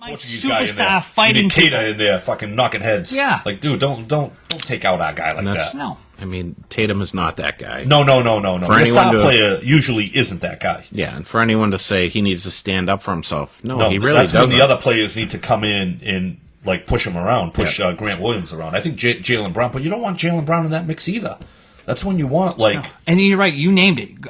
My superstar fighting. You need Cater in there, fucking knocking heads. Yeah. Like, dude, don't take out our guy like that. No. I mean, Tatum is not that guy. No. The star player usually isn't that guy. Yeah, and for anyone to say he needs to stand up for himself, no, he really that's doesn't. when the other players need to come in and like push him around, Grant Williams around. I think Jaylen Brown, but you don't want Jaylen Brown in that mix either. That's when you want like. No. And you're right. You named it.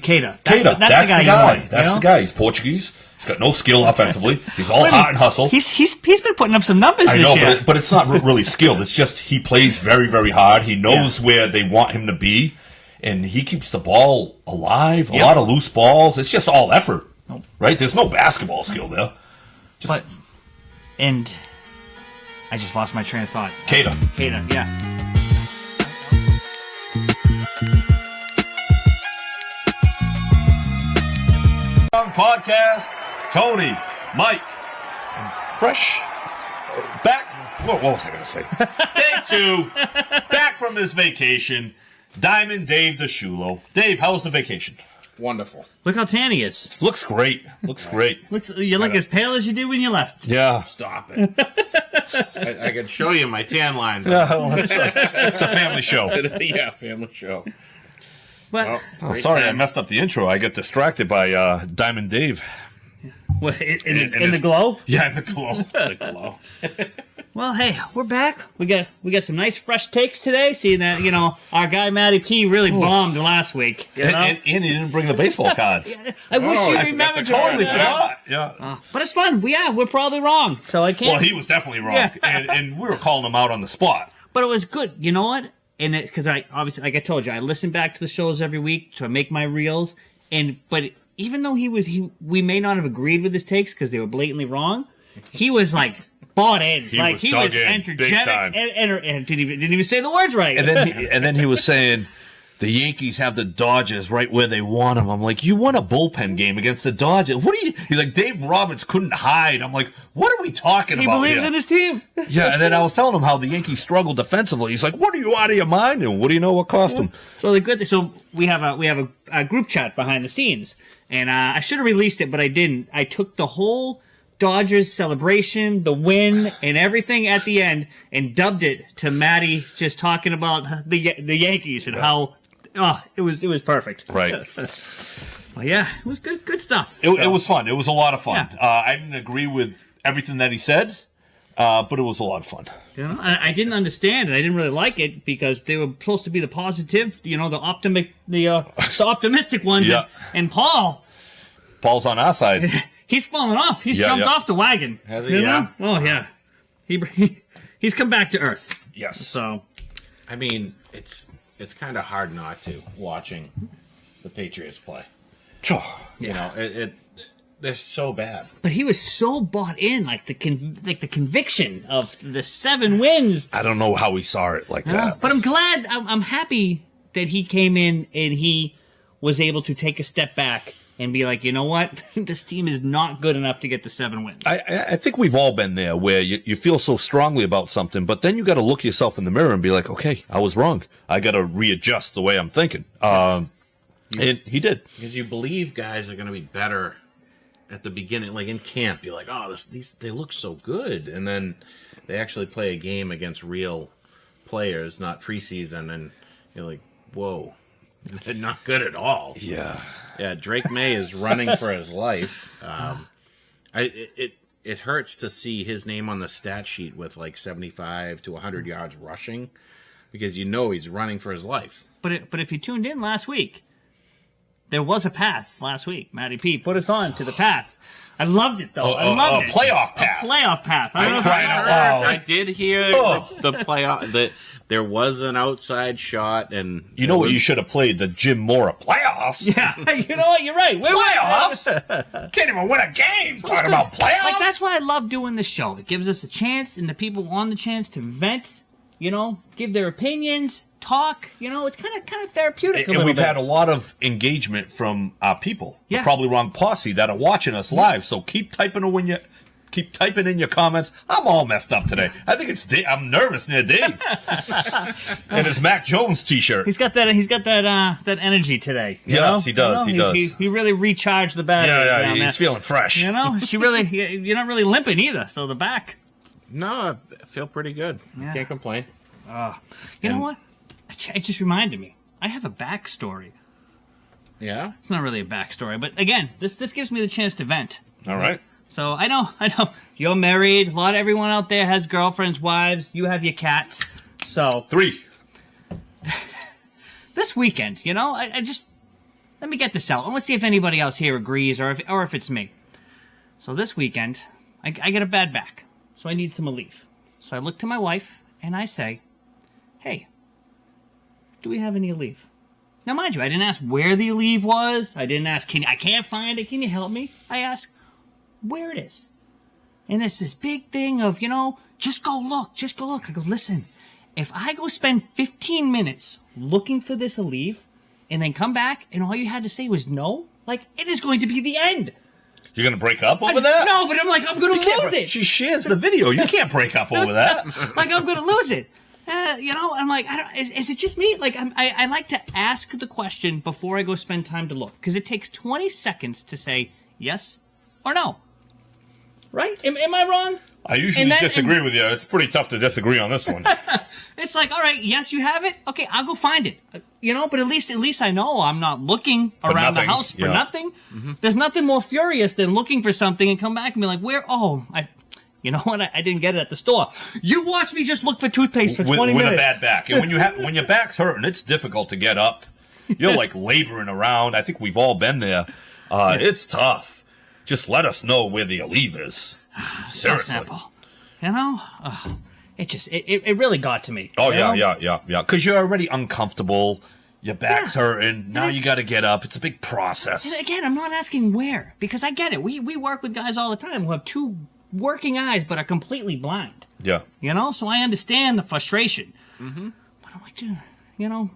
Cater. That's the guy. That's the guy. He's Portuguese. He's got no skill offensively. He's all heart and hustle. He's been putting up some numbers this year. I know, but it's not really skilled. It's just he plays very, very hard. He knows where they want him to be, and he keeps the ball alive. A lot of loose balls. It's just all effort, right? There's no basketball skill there. And I just lost my train of thought. Cater, yeah. Podcast, Tony, Mike, Fresh, back. What was I going to say? Take two, back from this vacation. Diamond Dave DeShulo. Dave, how was the vacation? Wonderful. Look how tan he is. Looks great. You look as pale as you did when you left. Yeah. Stop it. I could show you my tan line. Yeah, it's a family show. Yeah, family show. But sorry, I messed up the intro. I got distracted by Diamond Dave. What, in the glow? Yeah, in the glow. The glow. Well, hey, we're back. We got some nice fresh takes today. Seeing that our guy Matty P really bombed last week. And he didn't bring the baseball cards. I wish you remembered to totally bring that. forgot. Yeah. But it's fun. We're probably wrong, so I can't. Well, he was definitely wrong, and we were calling him out on the spot. But it was good. You know what? And because I obviously, like I told you, I listen back to the shows every week to make my reels. But even though we may not have agreed with his takes because they were blatantly wrong, he was like bought in. He was energetic and didn't even say the words right. And then he was saying the Yankees have the Dodgers right where they want them. I'm like, you won a bullpen game against the Dodgers. He's like, Dave Roberts couldn't hide. I'm like, what are we talking about? He believes in his team. Yeah, and then I was telling him how the Yankees struggled defensively. He's like, what are you out of your mind? And what do you know what cost him? So we have a group chat behind the scenes, and I should have released it, but I didn't. I took the whole Dodgers celebration, the win, and everything at the end, and dubbed it to Matty just talking about the Yankees and how. Oh, it was perfect. Right. Well, yeah, it was good stuff. It was fun. It was a lot of fun. Yeah. I didn't agree with everything that he said, but it was a lot of fun. I didn't understand it. I didn't really like it because they were supposed to be the positive, the optimistic ones. Yeah. And Paul's on our side. He's fallen off. He's jumped off the wagon. Has he? Yeah. Oh yeah. He's come back to earth. Yes. So, I mean, it's kind of hard not to watching the Patriots play. You know, they're so bad. But he was so bought in, like the conviction of the 7 wins. I don't know how he saw it like that. But I'm glad. I'm happy that he came in and he was able to take a step back and be like, you know what? This team is not good enough to get the 7 wins. I think we've all been there where you feel so strongly about something, but then you got to look yourself in the mirror and be like, okay, I was wrong. I got to readjust the way I'm thinking. And he did. Because you believe guys are going to be better at the beginning, like in camp. You're like, oh, they look so good. And then they actually play a game against real players, not preseason, and you're like, whoa, they're not good at all. Yeah. Yeah, Drake Maye is running for his life. It hurts to see his name on the stat sheet with like 75 to 100 yards rushing because you know he's running for his life. But if you tuned in last week, there was a path last week. Matty P put us on to the path. I loved it, though. I loved it. Playoff path. A playoff path. I did hear the playoff. There was an outside shot, and you know what? You should have played the Jim Mora playoffs. Yeah, you know what? You're right. Playoffs? Can't even win a game. Talking about playoffs. Like that's why I love doing this show. It gives us a chance, and the people on the chance to vent. Give their opinions, talk. It's kind of therapeutic. And we've had a lot of engagement from our people, the Probably Wrong posse that are watching us live. So keep typing Keep typing in your comments. I'm all messed up today. I think it's Dave. I'm nervous near Dave. And his Mac Jones T-shirt. He's got that energy today. You know? He does. You know? He really recharged the battery. Yeah, he's feeling fresh. You know, you're not really limping either. So the back. No, I feel pretty good. Yeah. Can't complain. You know what? It just reminded me. I have a backstory. Yeah? It's not really a backstory, but again, this gives me the chance to vent. All right. So I know. You're married. Everyone out there has girlfriends, wives. You have your cats. So 3. This weekend, I just let me get this out. I want to see if anybody else here agrees or if it's me. So this weekend, I get a bad back, so I need some relief. So I look to my wife and I say, "Hey, do we have any Aleve?" Now, mind you, I didn't ask where the Aleve was. I didn't ask, I can't find it. Can you help me? I asked where it is. And it's this big thing of, just go look. I go, listen, if I go spend 15 minutes looking for this Aleve and then come back and all you had to say was no, it is going to be the end. You're going to break up over that? No, but I'm going to lose it. She shares the video. You can't break up over that. I'm going to lose it. I'm like, is it just me? I like to ask the question before I go spend time to look. Because it takes 20 seconds to say yes or no. Right? Am I wrong? I usually disagree with you. It's pretty tough to disagree on this one. It's like, all right, yes, you have it. Okay, I'll go find it. But at least I know I'm not looking around the house for nothing. Mm-hmm. There's nothing more furious than looking for something and come back and be like, where? Oh, you know what? I didn't get it at the store. You watched me just look for toothpaste for 20 minutes. With a bad back. And when your back's hurting, it's difficult to get up. You're laboring around. I think we've all been there. It's tough. Just let us know where the Aleve is. Seriously. So simple. It really got to me. Oh, yeah. Because you're already uncomfortable. Your back's hurting. Now you got to get up. It's a big process. And again, I'm not asking where, because I get it. We work with guys all the time who have 2 working eyes but are completely blind. Yeah. So I understand the frustration. Mm-hmm. But I'm like, dude,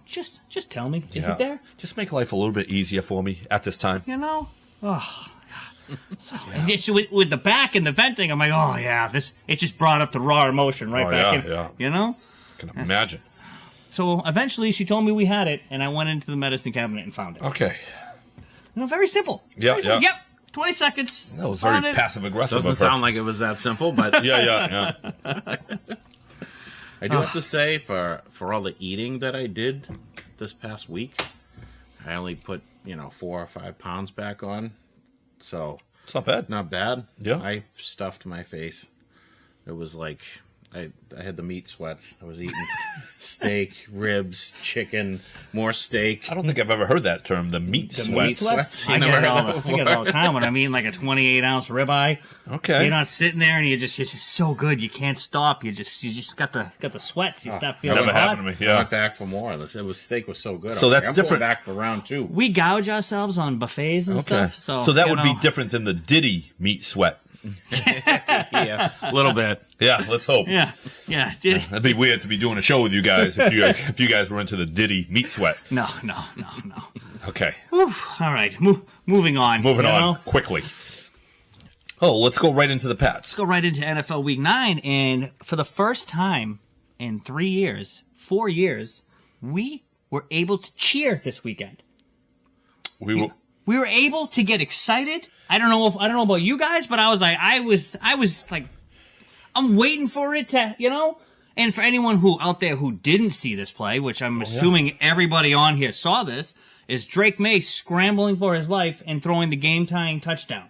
just tell me. Is it there? Just make life a little bit easier for me at this time. Oh. So it's with the back and the venting, I'm like, oh yeah, it just brought up the raw emotion back in. I can imagine. So eventually she told me we had it, and I went into the medicine cabinet and found it. Okay. very simple. Yeah. Yep. 20 seconds. That was very passive aggressive. Doesn't sound like it was that simple, but yeah. I do have to say, for all the eating that I did this past week, I only put 4 or 5 pounds back on. So it's not bad. Not bad. Yeah. I stuffed my face. It was like I had the meat sweats. I was eating steak, ribs, chicken, more steak. I don't think I've ever heard that term, the meat sweats. I get it all the time when I'm eating like a 28-ounce ribeye. Okay. You're not sitting there and it's just so good. You can't stop. You just got the sweats. You stop feeling never hot. happened to me. Yeah. I went back for more. Steak was so good. So that's I'm different. Going back for round 2. We gouge ourselves on buffets and stuff. So that would be different than the Diddy meat sweat. Yeah, a little bit. Yeah, let's hope. Yeah. Diddy. It'd be weird to be doing a show with you guys if you guys were into the Diddy meat sweat. No. Okay. Whew. All right, moving on. Moving on quickly. Oh, let's go right into the Pats. Let's go right into NFL Week 9, and for the first time in 4 years, we were able to cheer this weekend. We were able to get excited. I don't know about you guys, but I was like, I'm waiting for it to, And for anyone out there who didn't see this play, which I'm assuming everybody on here saw this, is Drake Maye scrambling for his life and throwing the game-tying touchdown.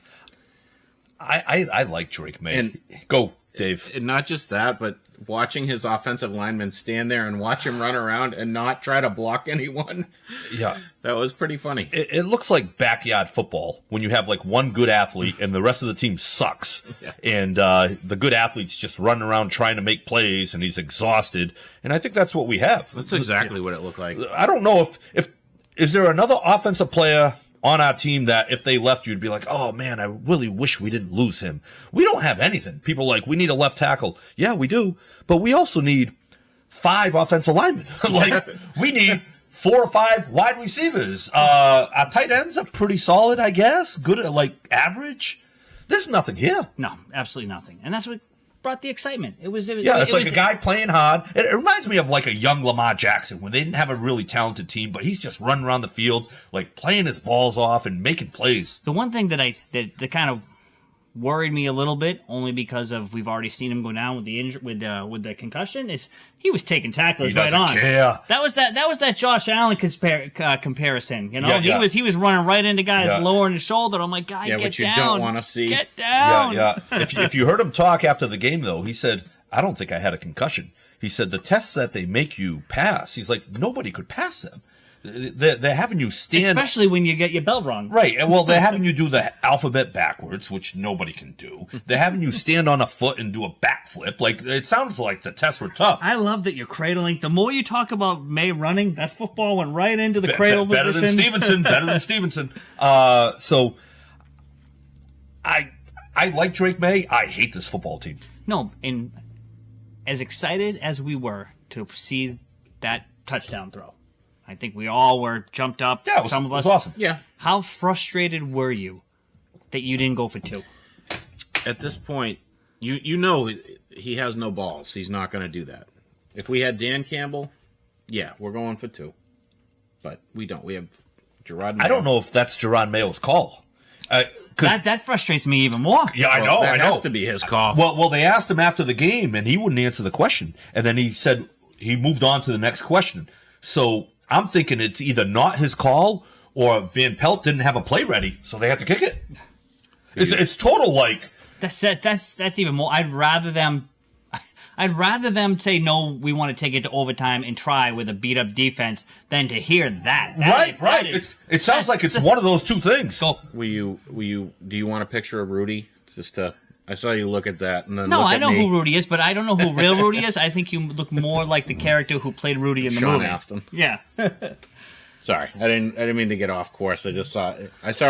I like Drake Maye. Go, Dave. And not just that, but watching his offensive lineman stand there and watch him run around and not try to block anyone. Yeah. That was pretty funny. It looks like backyard football when you have one good athlete and the rest of the team sucks. Yeah. And the good athlete's just running around trying to make plays and he's exhausted. And I think that's what we have. That's exactly what it looked like. I don't know if is there another offensive player on our team that if they left, you'd be like, oh man, I really wish we didn't lose him. We don't have anything. People are like, we need a left tackle. Yeah, we do. But we also need 5 offensive linemen. We need 4 or 5 wide receivers. Our tight ends are pretty solid, I guess. Good, average. There's nothing here. No, absolutely nothing. And that's what brought the excitement. Yeah, it's like a guy playing hard. It reminds me of like a young Lamar Jackson when they didn't have a really talented team, but he's just running around the field, like playing his balls off and making plays. The one thing that kind of worried me a little bit, only because of we've already seen him go down with the with the concussion, is he was taking tacklers right on. Care. That was that Josh Allen comparison. You know, Yeah. he was running right into guys lowering his shoulder. I'm like, guy, get which down. you don't want to see. Get down. Yeah. If you heard him talk after the game, though, he said, "I don't think I had a concussion." He said the tests that they make you pass, he's like, nobody could pass them. They're having you stand, especially when you get your belt wrong. Right. Well, they're having you do the alphabet backwards, which nobody can do. They're having you stand on a foot and do a backflip. Like, it sounds like the tests were tough. I love that you're cradling. The more you talk about Maye running, that football went right into the cradle better position. Better than Stevenson. So, I like Drake Maye. I hate this football team. No, and as excited as we were to see that touchdown throw, I think we all were jumped up. Yeah, it was awesome. Yeah. How frustrated were you that you didn't go for 2? At this point, you know he has no balls. He's not going to do that. If we had Dan Campbell, yeah, we're going for 2. But we don't. We have Gerard Mayo. I don't know if that's Gerard Mayo's call. That frustrates me even more. Yeah, I know. That has to be his call. Well, they asked him after the game, and he wouldn't answer the question. And then he said he moved on to the next question. So I'm thinking it's either not his call or Van Pelt didn't have a play ready, so they had to kick it. It's total like that's even more. I'd rather them say no. We want to take it to overtime and try with a beat up defense than to hear that. Right. It sounds like it's one of those two things. So, do you want a picture of Rudy? I saw you look at that and then no, look I at know me. who Rudy is, but I don't know who real Rudy is. I think you look more like the character who played Rudy in the Sean movie. Astin. Yeah. Sorry, I didn't mean to get off course. I saw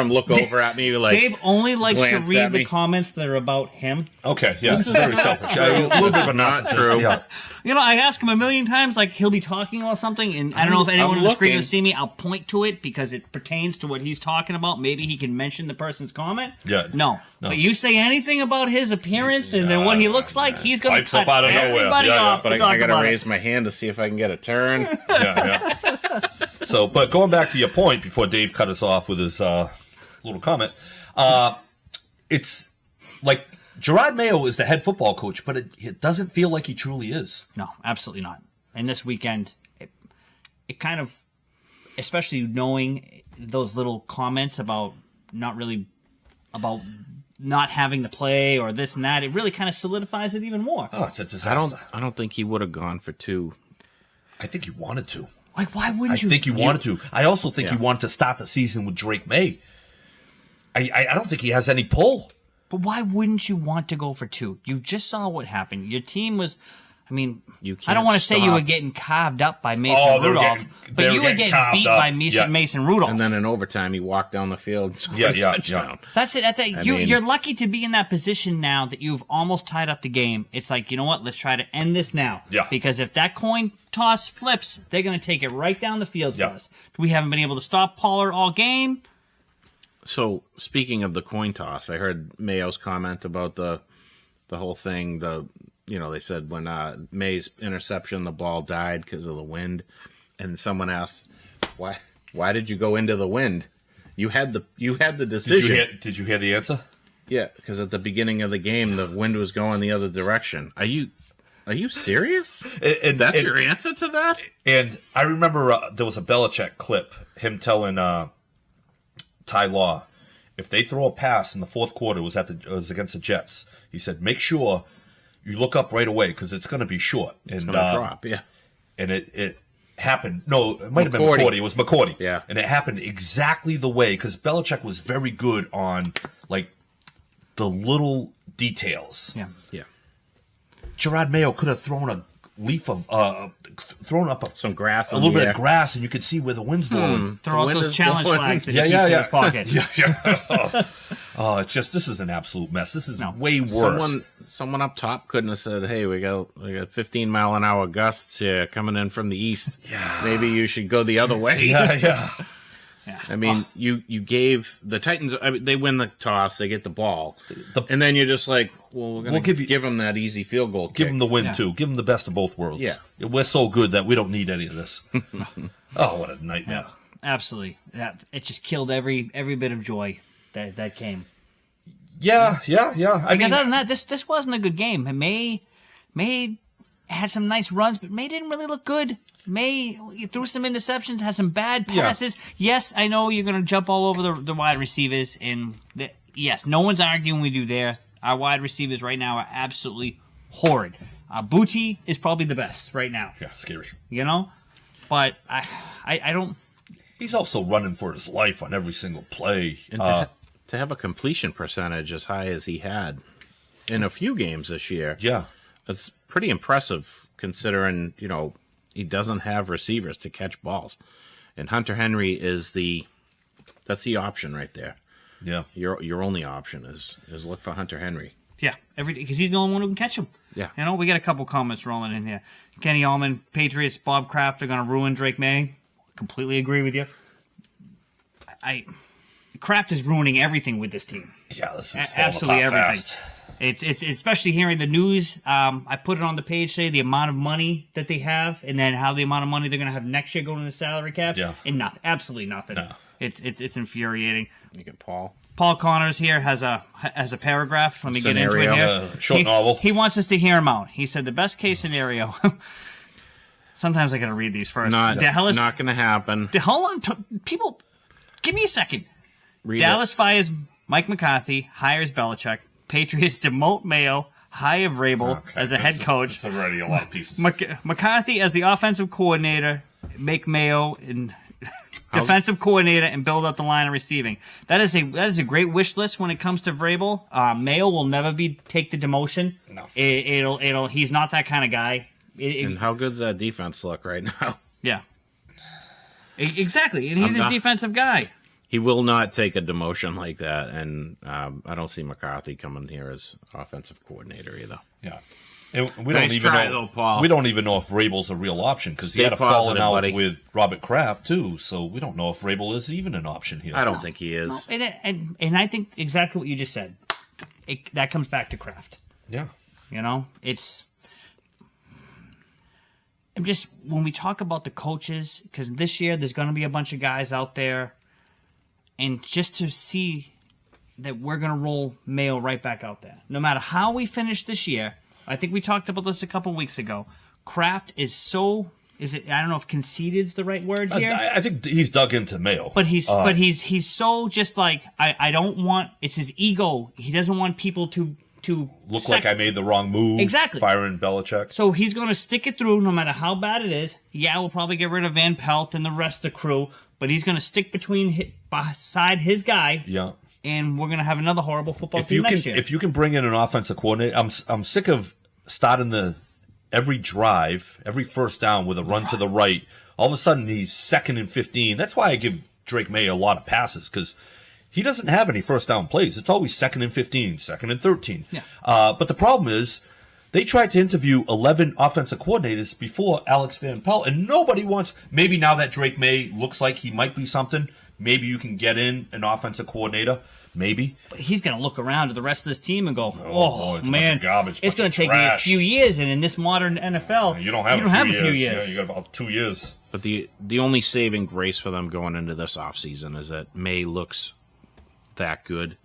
him look over at me like Dave only likes to glanced read at the me. comments that are about him. Okay, yeah, this is very selfish. A little bit of a Not narcissist. true. Yeah. You know, I ask him a million times, like, he'll be talking about something, and I don't know if anyone I'm on the screen looking. will see me. I'll point to it because it pertains to what he's talking about. Maybe he can mention the person's comment. Yeah. No. But you say anything about his appearance and then what he looks like, he's going to Pipes up cut out of nowhere. everybody Yeah, yeah. off But to I talk got to about raise it. my hand to see if I can get a turn. Yeah. So, but going back to your point before Dave cut us off with his little comment, it's like Gerard Mayo is the head football coach, but it doesn't feel like he truly is. No, absolutely not. And this weekend, it kind of, especially knowing those little comments about not having the play or this and that, it really kind of solidifies it even more. Oh, it's a disaster. I don't think he would have gone for 2. I think he wanted to. Like, why wouldn't you? I think he wanted to. I also think he wanted to start the season with Drake Maye. I don't think he has any pull. But why wouldn't you want to go for 2? You just saw what happened. Your team was, I mean, You I don't can't want to say you stop. were getting carved up by Mason they were Rudolph, getting- they but were you were getting getting carved beat up. by Yeah. Mason Rudolph. And then in overtime, he walked down the field and scored a Yeah. touchdown. That's it. mean- You're lucky to be in that position now that you've almost tied up the game. It's like, you know what? Let's try to end this now. Yeah. Because if that coin toss flips, they're going to take it right down the field Yeah. for us. We haven't been able to stop Pollard all game. So, speaking of the coin toss, I heard Mayo's comment about the whole thing. They said when Maye's interception, the ball died because of the wind, and someone asked, "Why did you go into the wind? You had the decision." Did you hear the answer? Yeah, because at the beginning of the game, the wind was going the other direction. Are you serious? And That's your answer to that? And I remember there was a Belichick clip, him telling Ty Law, if they throw a pass in the fourth quarter, it was against the Jets. He said, make sure you look up right away because it's going to be short. It's going to drop, yeah. And it happened. No, it might have been McCourty. McCourty. It was McCourty. Yeah. And it happened exactly the way, because Belichick was very good on, like, the little details. Yeah. Yeah. Gerard Mayo could have thrown a leaf of, thrown up Some grass a in little the bit air. of grass, and you could see where the wind's blowing. Throw out wind those is challenge blowing. flags that Yeah, he yeah, keeps in yeah. his pocket. Yeah. Oh, it's just, this is an absolute mess. This is way worse. Someone up top couldn't have said, "Hey, we got 15-mile-an-hour gusts here coming in from the east. Yeah. Maybe you should go the other way." Yeah. Yeah. I mean, you gave the Titans. I mean, they win the toss, they get the ball, and then you're just like, well, we're going to give them that easy field goal. Give them the win too. Give them the best of both worlds. Yeah, we're so good that we don't need any of this. Oh, what a nightmare! Yeah, absolutely. It just killed every bit of joy that came. Yeah. Because other than that, this wasn't a good game. May had some nice runs, but May didn't really look good. May threw some interceptions, had some bad passes. Yeah. Yes, I know you're going to jump all over the wide receivers, and yes, no one's arguing with you there. Our wide receivers right now are absolutely horrid. Booty is probably the best right now. Yeah, scary. You know, but I don't. He's also running for his life on every single play. And to have a completion percentage as high as he had in a few games this year, it's pretty impressive considering he doesn't have receivers to catch balls, and Hunter Henry that's the option right there. Yeah, your only option is look for Hunter Henry. Yeah, because he's the only one who can catch him. Yeah, we got a couple comments rolling in here. Kenny Allman, Patriots, Bob Kraft are going to ruin Drake Maye. Completely agree with you. Kraft is ruining everything with this team. Yeah, this is absolutely everything. Fast. It's especially hearing the news. I put it on the page today, the amount of money that they have, and then how the amount of money they're going to have next year going in the salary cap. Yeah, and nothing, absolutely nothing. No. It's infuriating. You get Paul Connors here has a paragraph. Let me get into it here. Short novel. He wants us to hear him out. He said the best case scenario. Sometimes I got to read these first. Not going to happen. Hold on, people. Give me a second. Dallas fires Mike McCarthy, hires Belichick. Patriots demote Mayo, hire Vrabel as a head coach. It's already a lot of pieces. McCarthy as the offensive coordinator, make Mayo and defensive coordinator, and build up the line of receiving. That is a great wish list when it comes to Vrabel. Mayo will never take the demotion. No, he's not that kind of guy. And how good's that defense look right now? Yeah, exactly. And he's a defensive guy. He will not take a demotion like that, and I don't see McCarthy coming here as offensive coordinator either. Yeah, and we don't even know if Vrabel's a real option because he had a falling out with Robert Kraft too. So we don't know if Vrabel is even an option here. I don't think he is. No. And I think exactly what you just said. That comes back to Kraft. Yeah, I'm just when we talk about the coaches, because this year there's going to be a bunch of guys out there. And just to see that we're going to roll Mayo right back out there. No matter how we finish this year, I think we talked about this a couple weeks ago. Kraft is so... I don't know if conceited is the right word here. I think he's dug into Mayo. But he's so just like, I don't want... It's his ego. He doesn't want people to look like I made the wrong move. Exactly. Firing Belichick. So he's going to stick it through no matter how bad it is. Yeah, we'll probably get rid of Van Pelt and the rest of the crew. But he's going to stick beside his guy. Yeah. And we're going to have another horrible football team next year. If you can bring in an offensive coordinator, I'm sick of starting every drive, every first down with a run to the right. All of a sudden, he's 2nd and 15. That's why I give Drake Maye a lot of passes, because he doesn't have any first down plays. It's always 2nd and 15, 2nd and 13. Yeah. But the problem is, they tried to interview 11 offensive coordinators before Alex Van Pelt, and nobody wants... Maybe now that Drake Maye looks like he might be something, maybe you can get in an offensive coordinator. Maybe. But he's going to look around at the rest of this team and go, oh it's man, garbage, it's going to take me a few years, and in this modern NFL, you don't have a few years. Yeah, you got about 2 years. But the only saving grace for them going into this offseason is that Maye looks that good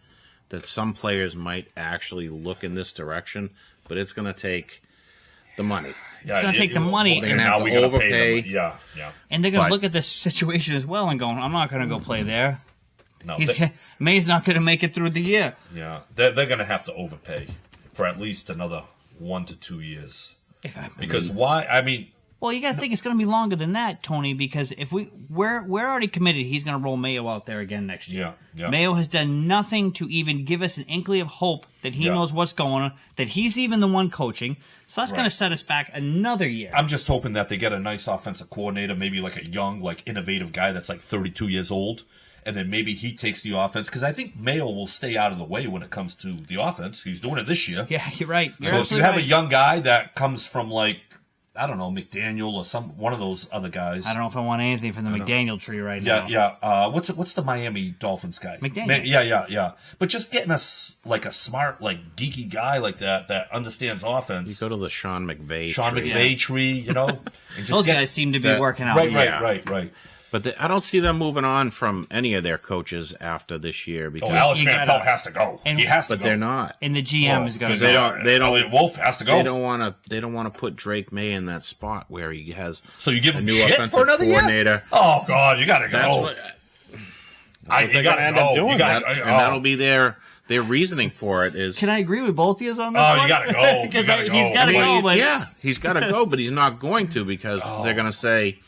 that some players might actually look in this direction, but it's going to take the money. Yeah, it's going to take the money. And now we overpay. Yeah. And they're going to look at this situation as well and go, I'm not going to go play there. No, May's not going to make it through the year. Yeah, they're going to have to overpay for at least another 1 to 2 years. Why? I mean, well, you got to think it's going to be longer than that, Tony. Because if we're already committed, he's going to roll Mayo out there again next year. Yeah. Mayo has done nothing to even give us an inkling of hope that he knows what's going on, that he's even the one coaching. So that's going to set us back another year. I'm just hoping that they get a nice offensive coordinator, maybe like a young, innovative guy that's 32 years old. And then maybe he takes the offense, because I think Mayo will stay out of the way when it comes to the offense. He's doing it this year. Yeah, you're right. So if you have a young guy that comes from I don't know, McDaniel or one of those other guys. I don't know if I want anything from the McDaniel tree right now. Yeah. What's the Miami Dolphins guy? McDaniel. Yeah. But just getting us like a smart, like geeky guy like that understands offense. You go to the Sean McVay tree, you know. And just Those guys seem to be working out. Right. But I don't see them moving on from any of their coaches after this year. Because Alex Van Pelt has to go. He has to go. But they're not. And the GM is going to go. They don't. Elliot Wolf has to go. They don't want to put Drake Maye in that spot where he has. So you give him a new shit offensive for another coordinator. Year? Oh God, you got to go. That's what they're going to end up doing. And that'll be their reasoning for it. Is can I agree with both of you on this? Oh, you got to go. He's got to go. But yeah, he's got to go, but he's not going to because they're going to say.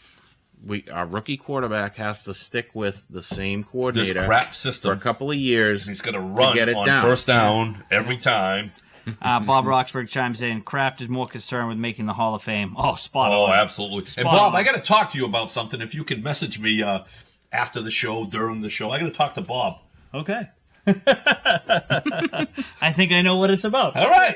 Our rookie quarterback has to stick with the same coordinator this crap system for a couple of years. He's going to run get it on down. first down every time. Bob Roxburgh chimes in. Kraft is more concerned with making the Hall of Fame. Oh, spot on. Oh, absolutely. And Bob, I got to talk to you about something. If you can message me after the show, during the show, I got to talk to Bob. Okay. I think I know what it's about. All right.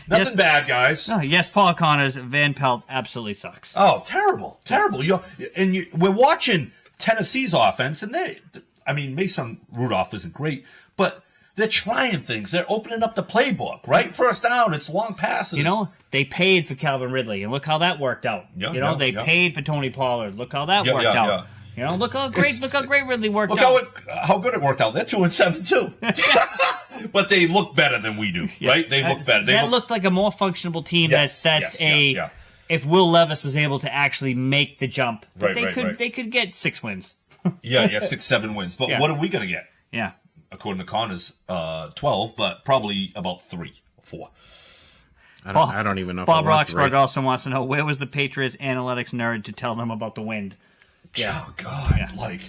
Nothing bad, guys. No, yes, Paul Connors, Van Pelt absolutely sucks. Oh, terrible. We're watching Tennessee's offense, and Mason Rudolph isn't great, but they're trying things. They're opening up the playbook, right? First down, it's long passes. You know, they paid for Calvin Ridley, and look how that worked out. They paid for Tony Pollard. Look how that worked out. Yeah. You know, look how great Ridley worked out. Look how good it worked out. They're 2-7 too, but they look better than we do, right? They look better. That looked like a more functional team. If Will Levis was able to actually make the jump, they could get 6 wins. 6-7 wins. But what are we going to get? Yeah, according to Connors, 12, but probably about 3 or 4. I don't even know. Bob Roxburgh also wants to know where was the Patriots analytics nerd to tell them about the wind. Yeah. Oh, God.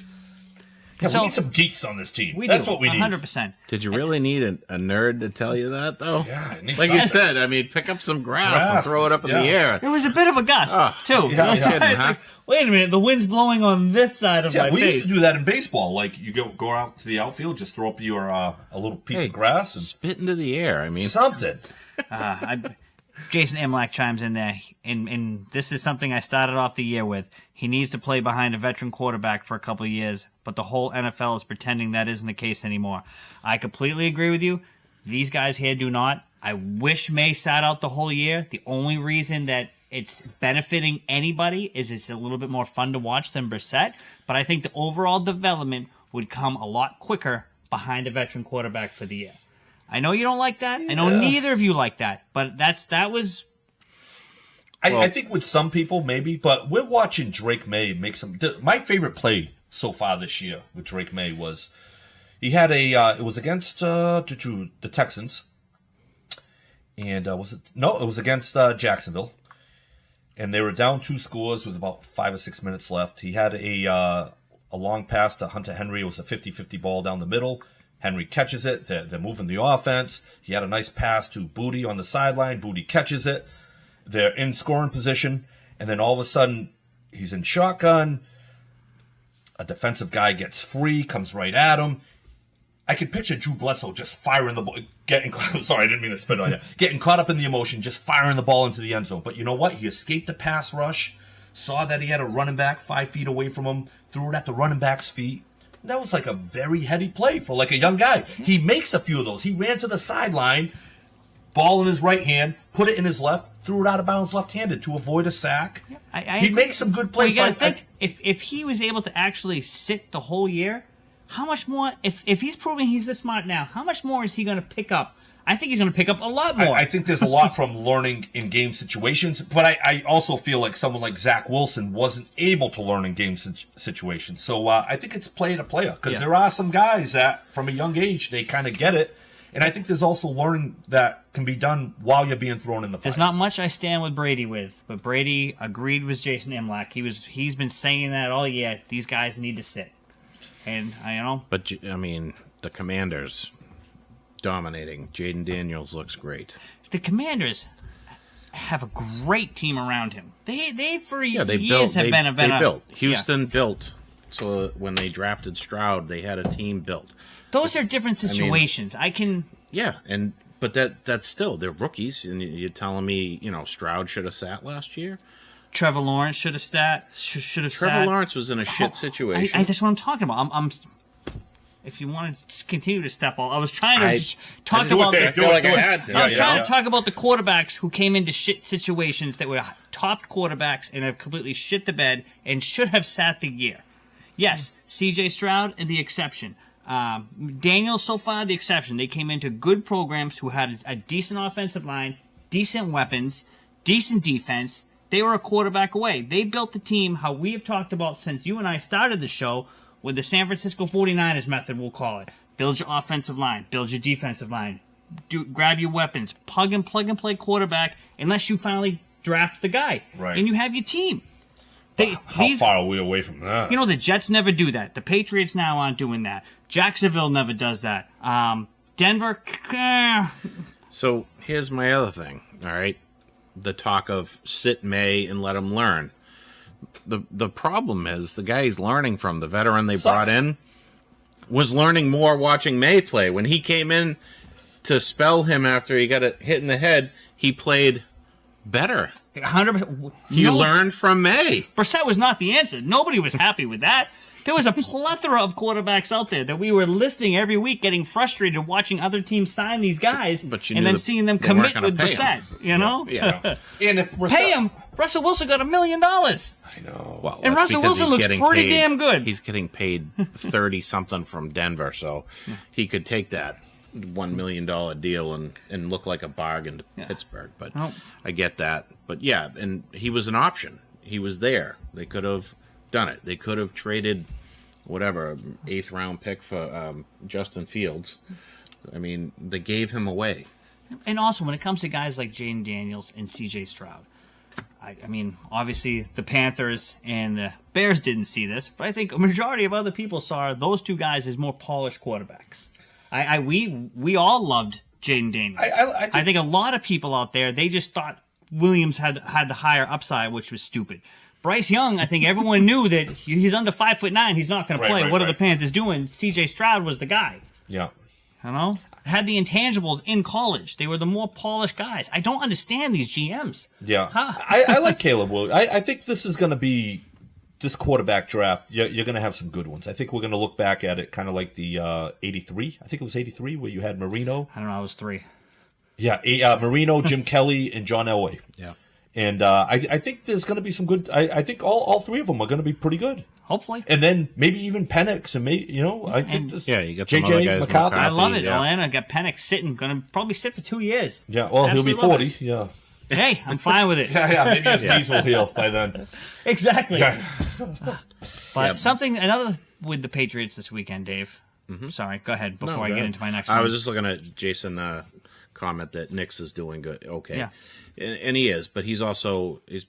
We need some geeks on this team. That's what we need. 100%. Did you really need a nerd to tell you that, though? Yeah. Like you said, pick up some grass and throw it up in the air. It was a bit of a gust, too. Wait a minute, the wind's blowing on this side of my face. We used to do that in baseball. Like, you go out to the outfield, just throw up your a little piece of grass. And spit into the air. Something. Jason Imlach chimes in there, and this is something I started off the year with. He needs to play behind a veteran quarterback for a couple of years, but the whole NFL is pretending that isn't the case anymore. I completely agree with you. These guys here do not. I wish Maye sat out the whole year. The only reason that it's benefiting anybody is it's a little bit more fun to watch than Brissett, but I think the overall development would come a lot quicker behind a veteran quarterback for the year. I know you don't like that. I know neither of you like that, but that was. I think with some people maybe, but we're watching Drake Maye make some. My favorite play so far this year with Drake Maye was he had it was against the Texans, and it was against Jacksonville, and they were down 2 scores with about 5 or 6 minutes left. He had a long pass to Hunter Henry. It was a 50-50 ball down the middle. Henry catches it. They're moving the offense. He had a nice pass to Booty on the sideline. Booty catches it. They're in scoring position. And then all of a sudden, he's in shotgun. A defensive guy gets free, comes right at him. I could picture Drew Bledsoe just firing the ball. Sorry, I didn't mean to spit on you. Getting caught up in the emotion, just firing the ball into the end zone. But you know what? He escaped the pass rush, saw that he had a running back 5 feet away from him, threw it at the running back's feet. That was like a very heady play for like a young guy. He makes a few of those. He ran to the sideline, ball in his right hand, put it in his left, threw it out of bounds left-handed to avoid a sack. He makes some good plays. Well, you gotta think, if he was able to actually sit the whole year, how much more, if he's proving he's this smart now, how much more is he going to pick up? I think he's going to pick up a lot more. I think there's a lot from learning in game situations, but I also feel like someone like Zach Wilson wasn't able to learn in game situations. So I think it's player to player, because there are some guys that from a young age, they kind of get it. And I think there's also learning that can be done while you're being thrown in the fire. There's not much I stand with Brady with, but Brady agreed with Jason Imlach. He's been saying that all year. These guys need to sit. And But the Commanders dominating. Jaden Daniels looks great. The Commanders have a great team around him. They for years have been built. Houston built. So when they drafted Stroud, they had a team built. Those are different situations. Yeah, and But that's still, they're rookies, and you're telling me, Stroud should have sat last year? Trevor Lawrence should have sat. Trevor Lawrence was in a shit situation. That's what I'm talking about. I'm if you want to continue to step on, I was trying to talk about. I feel like I had to. I was trying to talk about the quarterbacks who came into shit situations that were top quarterbacks and have completely shit the bed and should have sat the year. Yes, C.J. Stroud and the exception. Daniel so far the exception. They came into good programs who had a decent offensive line, decent weapons, decent defense. They were a quarterback away. They built the team how we have talked about since you and I started the show with the San Francisco 49ers method, we'll call it. Build your offensive line. Build your defensive line. Grab your weapons. Plug and play quarterback unless you finally draft the guy. Right. And you have your team. How far are we away from that? The Jets never do that. The Patriots now aren't doing that. Jacksonville never does that. Denver. So here's my other thing, all right? The talk of sit Maye and let him learn. The problem is the guy he's learning from, the veteran they brought in, was learning more watching Maye play. When he came in to spell him after he got a hit in the head, he played better. 100%. He learned from Maye. Brissett was not the answer. Nobody was happy with that. There was a plethora of quarterbacks out there that we were listing every week, getting frustrated watching other teams sign these guys, and then seeing them commit with Brissett. Yeah. And if Brissett, pay him, Russell Wilson got $1 million. I know. Well, and Russell Wilson looks pretty damn good. He's getting paid 30 something from Denver, so he could take that $1 million deal and look like a bargain to Pittsburgh. But I get that. But yeah, and he was an option. He was there. They could have done it. They could have traded whatever 8th round pick for Justin Fields. I mean, they gave him away. And also, when it comes to guys like Jaden Daniels and C.J. Stroud, I mean, obviously the Panthers and the Bears didn't see this, but I think a majority of other people saw those two guys as more polished quarterbacks. We all loved Jaden Daniels. I think a lot of people out there, they just thought Williams had the higher upside, which was stupid. Bryce Young, I think everyone knew that he's under 5'9", he's not going to play. What are the Panthers doing? C.J. Stroud was the guy. Yeah. Had the intangibles in college. They were the more polished guys. I don't understand these GMs. Yeah. I like Caleb Williams. I think this is going to be, this quarterback draft, you're going to have some good ones. I think we're going to look back at it kind of like the 83. I think it was 83 where you had Marino. I don't know. I was 3. Yeah. Marino, Jim Kelly, and John Elway. Yeah. And I think there's going to be some good. I think all three of them are going to be pretty good. Hopefully. And then maybe even Penix, and maybe I think this. Yeah, you got some JJ other guys. McCarthy. I love it. Atlanta got Penix sitting, going to probably sit for 2 years. Yeah, well, Absolutely he'll be 40. Yeah. Hey, I'm fine with it. Yeah. Maybe his knees will heal by then. Exactly. Yeah. But another with the Patriots this weekend, Dave. Mm-hmm. Sorry, go ahead before I get into my next one. I was just looking at Jason comment that Nix is doing good. Okay. Yeah. And he is, but he's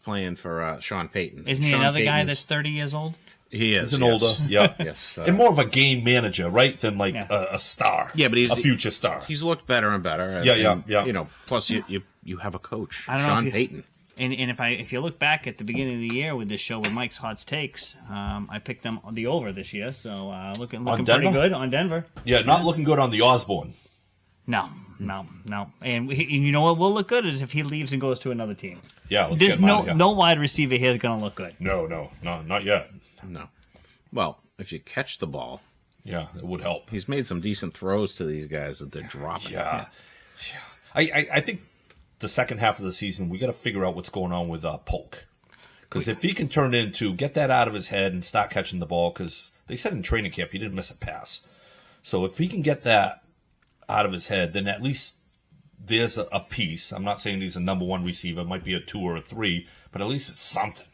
playing for Sean Payton. Isn't he another guy that's 30 years old? He is. He's an older, yeah. Yes. And more of a game manager, right, than like a star. Yeah, but he's a future star. He's looked better and better. Yeah. Plus you have a coach, I don't Sean know Payton. And if you look back at the beginning of the year with this show with Mike's Hot Takes, I picked them the over this year, so looking pretty good on Denver. Yeah, not looking good on the Osborne. No. And you know what will look good is if he leaves and goes to another team. Yeah, let's there's get him out of here. no wide receiver here is going to look good. No, not yet. No. Well, if you catch the ball, yeah, it would help. He's made some decent throws to these guys that they're dropping. Yeah. I think the second half of the season we got to figure out what's going on with Polk, because if he can turn into get that out of his head and start catching the ball, because they said in training camp he didn't miss a pass, so if he can get that out of his head, then at least there's a piece. I'm not saying he's a number one receiver, it might be a 2 or a 3, but at least it's something.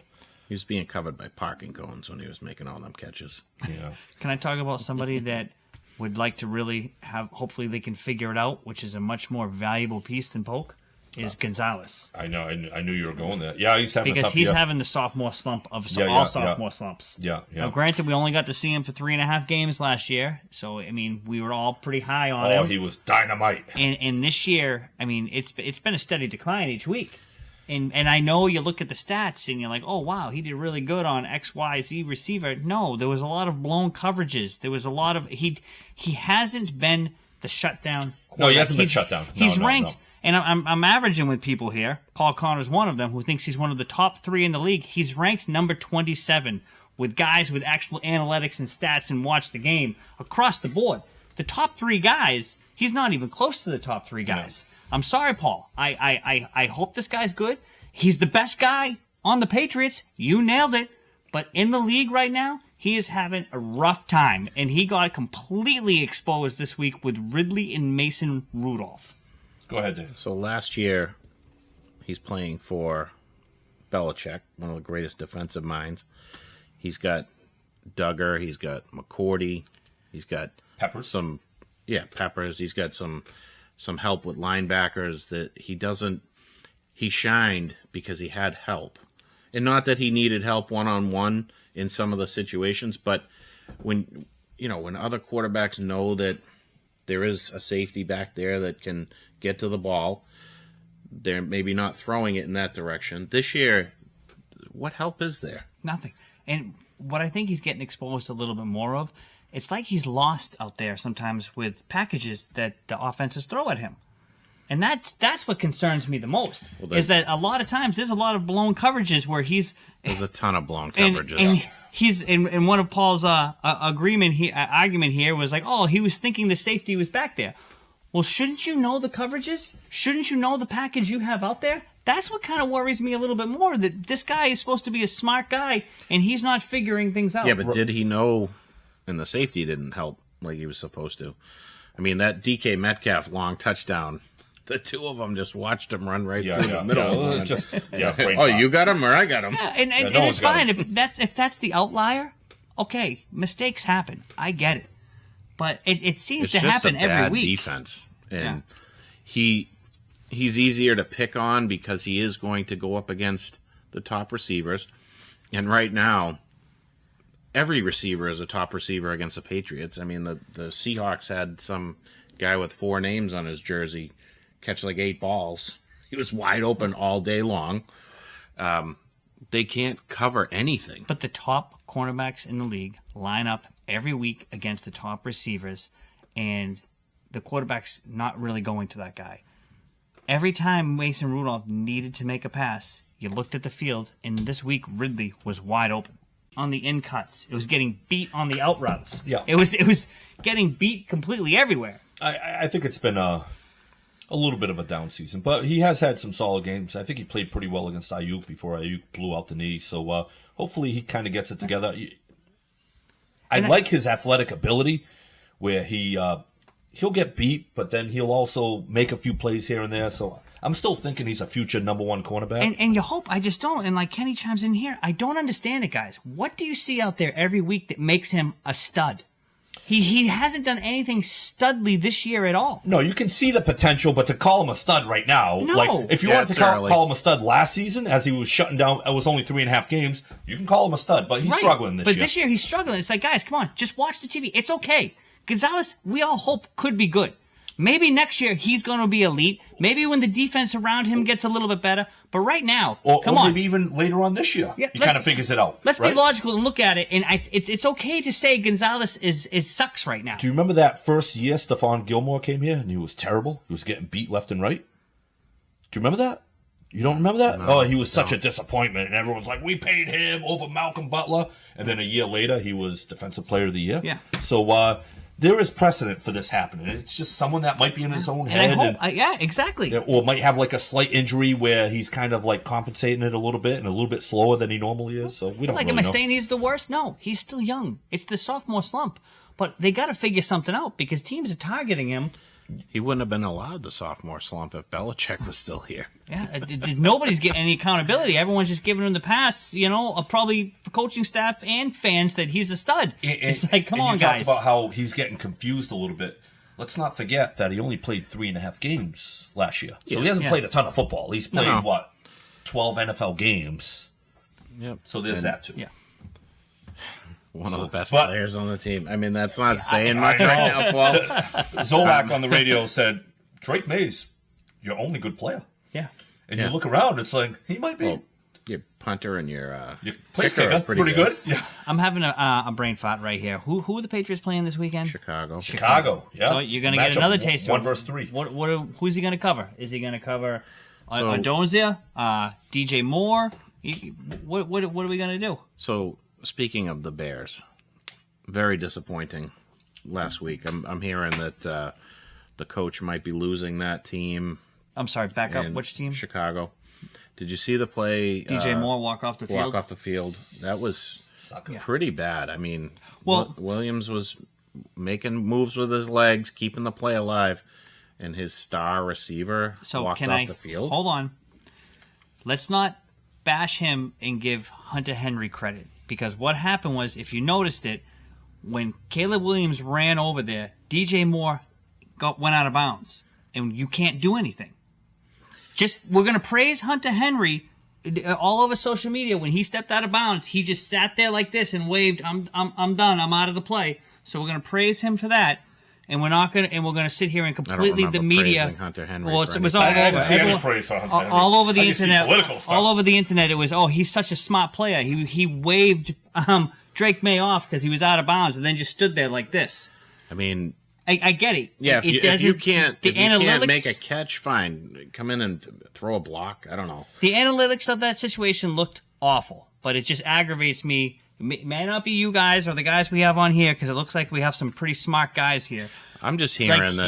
He was being covered by parking cones when he was making all them catches. Yeah. Can I talk about somebody that would like to really have, hopefully they can figure it out, which is a much more valuable piece than Polk, is Gonzalez. I know. I knew you were going there. Yeah, he's having because a tough he's having the sophomore slump of sophomore slumps. Yeah. Now, granted, we only got to see him for 3.5 games last year, so I mean, we were all pretty high on him. Oh, he was dynamite. And this year, I mean, it's been a steady decline each week. And I know you look at the stats and you're like, oh, wow, he did really good on X, Y, Z receiver. No, there was a lot of blown coverages. There was a lot of he hasn't been the shutdown quarterback. he hasn't been shut down. He's No. ranked, and I'm averaging with people here. Paul Connor's one of them who thinks he's one of the top 3 in the league. He's ranked number 27 with guys with actual analytics and stats and watch the game across the board. The top 3 guys, he's not even close to the top 3 guys. No. I'm sorry, Paul. I hope this guy's good. He's the best guy on the Patriots. You nailed it. But in the league right now, he is having a rough time, and he got completely exposed this week with Ridley and Mason Rudolph. Go ahead, Dave. So last year, he's playing for Belichick, one of the greatest defensive minds. He's got Duggar, he's got McCourty, he's got Peppers. Peppers. He's got some help with linebackers that he shined because he had help. And not that he needed help one-on-one in some of the situations, but when other quarterbacks know that there is a safety back there that can get to the ball, they're maybe not throwing it in that direction. This year, what help is there? Nothing. And what I think he's getting exposed a little bit more of, it's like he's lost out there sometimes with packages that the offenses throw at him. And that's what concerns me the most, is that a lot of times there's a lot of blown coverages where there's a ton of blown coverages. And he's in one of Paul's argument here was like, oh, he was thinking the safety was back there. Well, shouldn't you know the coverages? Shouldn't you know the package you have out there? That's what kind of worries me a little bit more, that this guy is supposed to be a smart guy and he's not figuring things out. Yeah, but did he know? And the safety didn't help like he was supposed to. I mean, that DK Metcalf long touchdown, the two of them just watched him run right through the middle. You got him or I got him. Yeah, and it's fine if that's the outlier. Okay, mistakes happen. I get it, but it seems to happen every week. Defense, and he's easier to pick on because he is going to go up against the top receivers, and right now, every receiver is a top receiver against the Patriots. I mean, the Seahawks had some guy with 4 names on his jersey catch like 8 balls. He was wide open all day long. They can't cover anything. But the top cornerbacks in the league line up every week against the top receivers, and the quarterback's not really going to that guy. Every time Mason Rudolph needed to make a pass, you looked at the field, and this week Ridley was wide open. On the in cuts, it was getting beat on the out routes. Yeah, it was getting beat completely everywhere. I think it's been a little bit of a down season, but he has had some solid games. I think he played pretty well against Ayuk before Ayuk blew out the knee. So hopefully he kind of gets it together. I like his athletic ability, where he'll get beat, but then he'll also make a few plays here and there. So I'm still thinking he's a future number 1 cornerback. And you hope. I just don't. And like Kenny chimes in here, I don't understand it, guys. What do you see out there every week that makes him a stud? He hasn't done anything studly this year at all. No, you can see the potential, but to call him a stud right now, no. like if you wanted to call him a stud last season, as he was shutting down, it was only 3.5 games. You can call him a stud, but he's struggling this year. But this year he's struggling. It's like, guys, come on, just watch the TV. It's okay. Gonzalez, we all hope, could be good. Maybe next year he's going to be elite. Maybe when the defense around him gets a little bit better. But right now, come on. Maybe even later on this year, he kind of figures it out. Let's be logical and look at it. And it's okay to say Gonzalez is sucks right now. Do you remember that first year Stephon Gilmore came here and he was terrible? He was getting beat left and right. Do you remember that? You don't remember that? No, he was such a disappointment. And everyone's like, we paid him over Malcolm Butler. And then a year later, he was Defensive Player of the Year. Yeah. So, there is precedent for this happening. It's just someone that might be in his own head. And I hope, exactly. Or might have like a slight injury where he's kind of like compensating it a little bit and a little bit slower than he normally is. So we don't really know. Am I saying he's the worst? No, he's still young. It's the sophomore slump. But they got to figure something out because teams are targeting him. He wouldn't have been allowed the sophomore slump if Belichick was still here. Yeah, nobody's getting any accountability. Everyone's just giving him the pass, probably for coaching staff and fans that he's a stud. It's like, come on, guys. You talked about how he's getting confused a little bit. Let's not forget that he only played 3.5 games last year. So he hasn't played a ton of football. He's played, 12 NFL games. Yep. So there's that, too. Yeah. One of the best players on the team. I mean, that's not saying much right now, Paul. Zolak on the radio said, Drake May's your only good player. Yeah. And you look around, it's like, he might be. Well, your punter and your place kicker kicker are pretty good. Yeah. I'm having a brain fart right here. Who are the Patriots playing this weekend? Chicago. Yeah. So you're going to get another taste of 1 versus 3. Who's he going to cover? Is he going to cover Adozia, DJ Moore? What are we going to do? So speaking of the Bears, very disappointing last week. I'm hearing that the coach might be losing that team. I'm sorry, back up. Which team? Chicago. Did you see the play? DJ Moore walk off the field? Walk off the field. That was pretty bad. I mean, Williams was making moves with his legs, keeping the play alive, and his star receiver walked off the field. Hold on. Let's not bash him and give Hunter Henry credit. Because what happened was, if you noticed it, when Caleb Williams ran over there, DJ Moore went out of bounds. And you can't do anything. We're going to praise Hunter Henry all over social media. When he stepped out of bounds, he just sat there like this and waved, I'm done, I'm out of the play. So we're going to praise him for that. And we're not going to, we're going to sit here and completely the media. Hunter Henry well, it was all over. All over the internet. All over the internet. It was, he's such a smart player. He waved Drake Maye off because he was out of bounds, and then just stood there like this. I mean, I get it. Yeah, if you can't make a catch, fine. Come in and throw a block. I don't know. The analytics of that situation looked awful, but it just aggravates me. It may not be you guys or the guys we have on here, because it looks like we have some pretty smart guys here. I'm just hearing that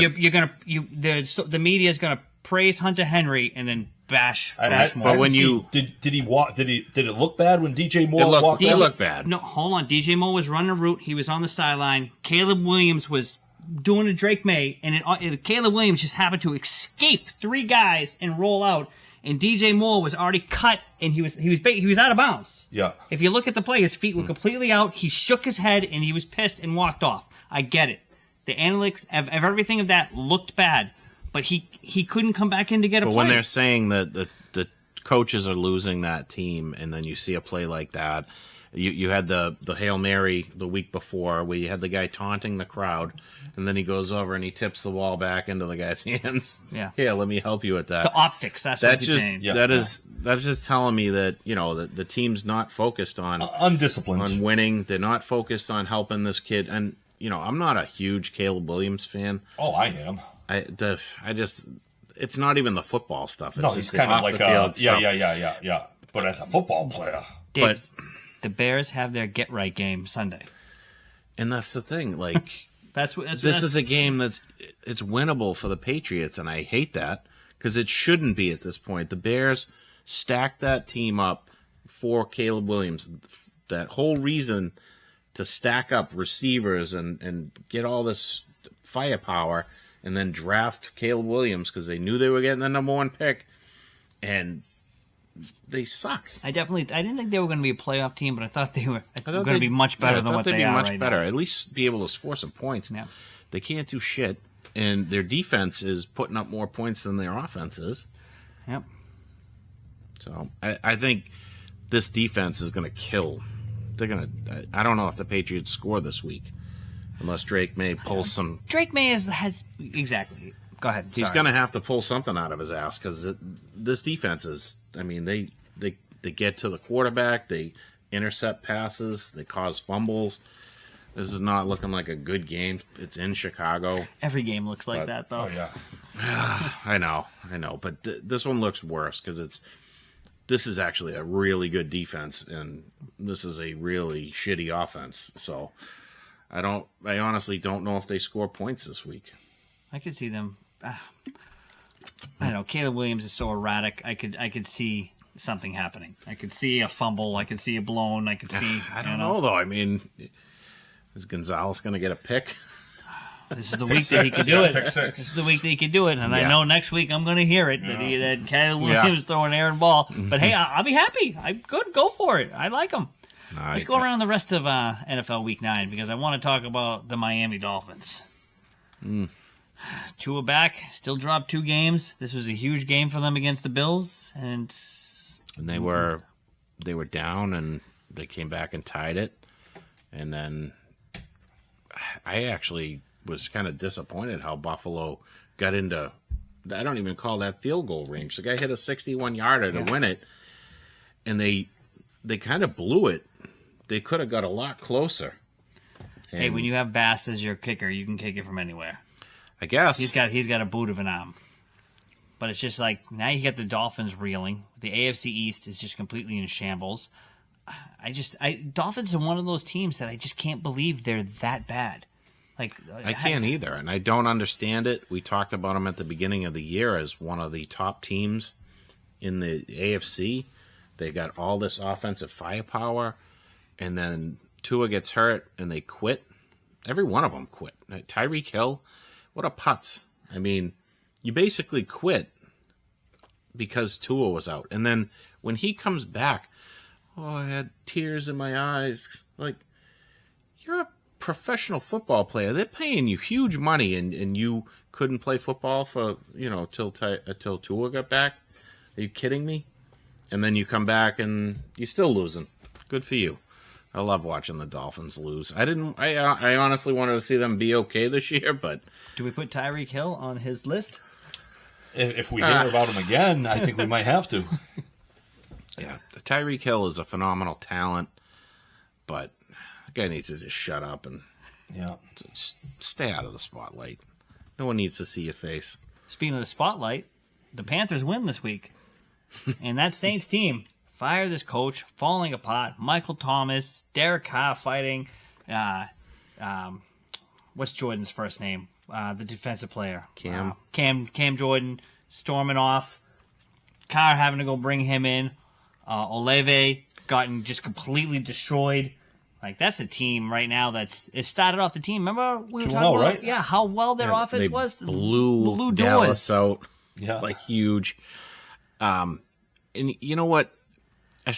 the media is gonna praise Hunter Henry and then bash Moore. But when did it look bad when DJ Moore walked? It looked bad. No, hold on. DJ Moore was running a route. He was on the sideline. Caleb Williams was doing a Drake Maye, and Caleb Williams just happened to escape 3 guys and roll out. And DJ Moore was already cut, and he was out of bounds. Yeah. If you look at the play, his feet were completely out. He shook his head, and he was pissed and walked off. I get it. The analytics of everything of that looked bad, but he couldn't come back in to get a play. But when they're saying that the coaches are losing that team, and then you see a play like that, you had the Hail Mary the week before where you had the guy taunting the crowd, and then he goes over and he tips the ball back into the guy's hands. Yeah. Here, let me help you with that. The optics, that's what you're saying. That's just telling me that, the team's not focused on undisciplined, on winning. They're not focused on helping this kid. And, I'm not a huge Caleb Williams fan. Oh, I am. It's not even the football stuff. It's he's kind of like yeah. But as a football player, Dave, the Bears have their get right game Sunday, and that's the thing. Like this is a game it's winnable for the Patriots, and I hate that because it shouldn't be at this point. The Bears stacked that team up for Caleb Williams. That whole reason to stack up receivers and get all this firepower, and then draft Caleb Williams because they knew they were getting the number 1 pick, and they suck. I didn't think they were going to be a playoff team, but I thought they were going to be much better than what they are right now. At least be able to score some points. Yeah. They can't do shit, and their defense is putting up more points than their offense is. Yep. So I think this defense is going to kill. I don't know if the Patriots score this week, unless Drake Maye pulls some. Drake Maye has exactly. Go ahead. He's going to have to pull something out of his ass because this defense is. I mean, they get to the quarterback, they intercept passes, they cause fumbles. This is not looking like a good game. It's in Chicago. Every game looks like that, though. Oh yeah. I know, but this one looks worse because this is actually a really good defense, and this is a really shitty offense. So I honestly don't know if they score points this week. I could see them. I don't know. Caleb Williams is so erratic. I could see something happening. I could see a fumble. I could see a blown. I could see. I don't know though. I mean, is Gonzalez going to get a pick? This is the week that he could do it. This is the week that he could do it, and I know next week I'm going to hear it that Caleb Williams throwing errant ball. But hey, I'll be happy. I'm good. Go for it. I like him. Let's go around the rest of NFL Week 9 because I want to talk about the Miami Dolphins. Tua back, still dropped 2 games. This was a huge game for them against the Bills, and they were down, and they came back and tied it. And then I actually was kind of disappointed how Buffalo got into. I don't even call that field goal range. The guy hit a 61-yarder to win it, and they kind of blew it. They could have got a lot closer. And Hey, when you have Bass as your kicker, you can kick it from anywhere. I guess He's got a boot of an arm. But it's just like, now you got the Dolphins reeling. The AFC East is just completely in shambles. Dolphins are one of those teams that I just can't believe they're that bad. Like, I can't either, and I don't understand it. We talked about them at the beginning of the year as one of the top teams in the AFC. They got all this offensive firepower, and then Tua gets hurt, and they quit. Every one of them quit. Tyreek Hill, what a putz. I mean, you basically quit because Tua was out. And then when he comes back, I had tears in my eyes. Like, you're a professional football player. They're paying you huge money, and you couldn't play football for, till Tua got back? Are you kidding me? And then you come back and you're still losing. Good for you. I love watching the Dolphins lose. I honestly wanted to see them be okay this year, but... Do we put Tyreek Hill on his list? If we hear about him again, I think we might have to. Yeah, Tyreek Hill is a phenomenal talent, but the guy needs to just shut up and just stay out of the spotlight. No one needs to see your face. Speaking of the spotlight, the Panthers win this week. And that Saints team fired this coach, falling apart. Michael Thomas, Derek Carr fighting. What's Jordan's first name? The defensive player. Cam Jordan storming off. Carr having to go bring him in. Olave gotten just completely destroyed. Like, that's a team right now it started off the team. Remember we were talking about right? Yeah, how well their offense they was? Blew doors. Dallas out. Yeah. Like, huge. And you know what? I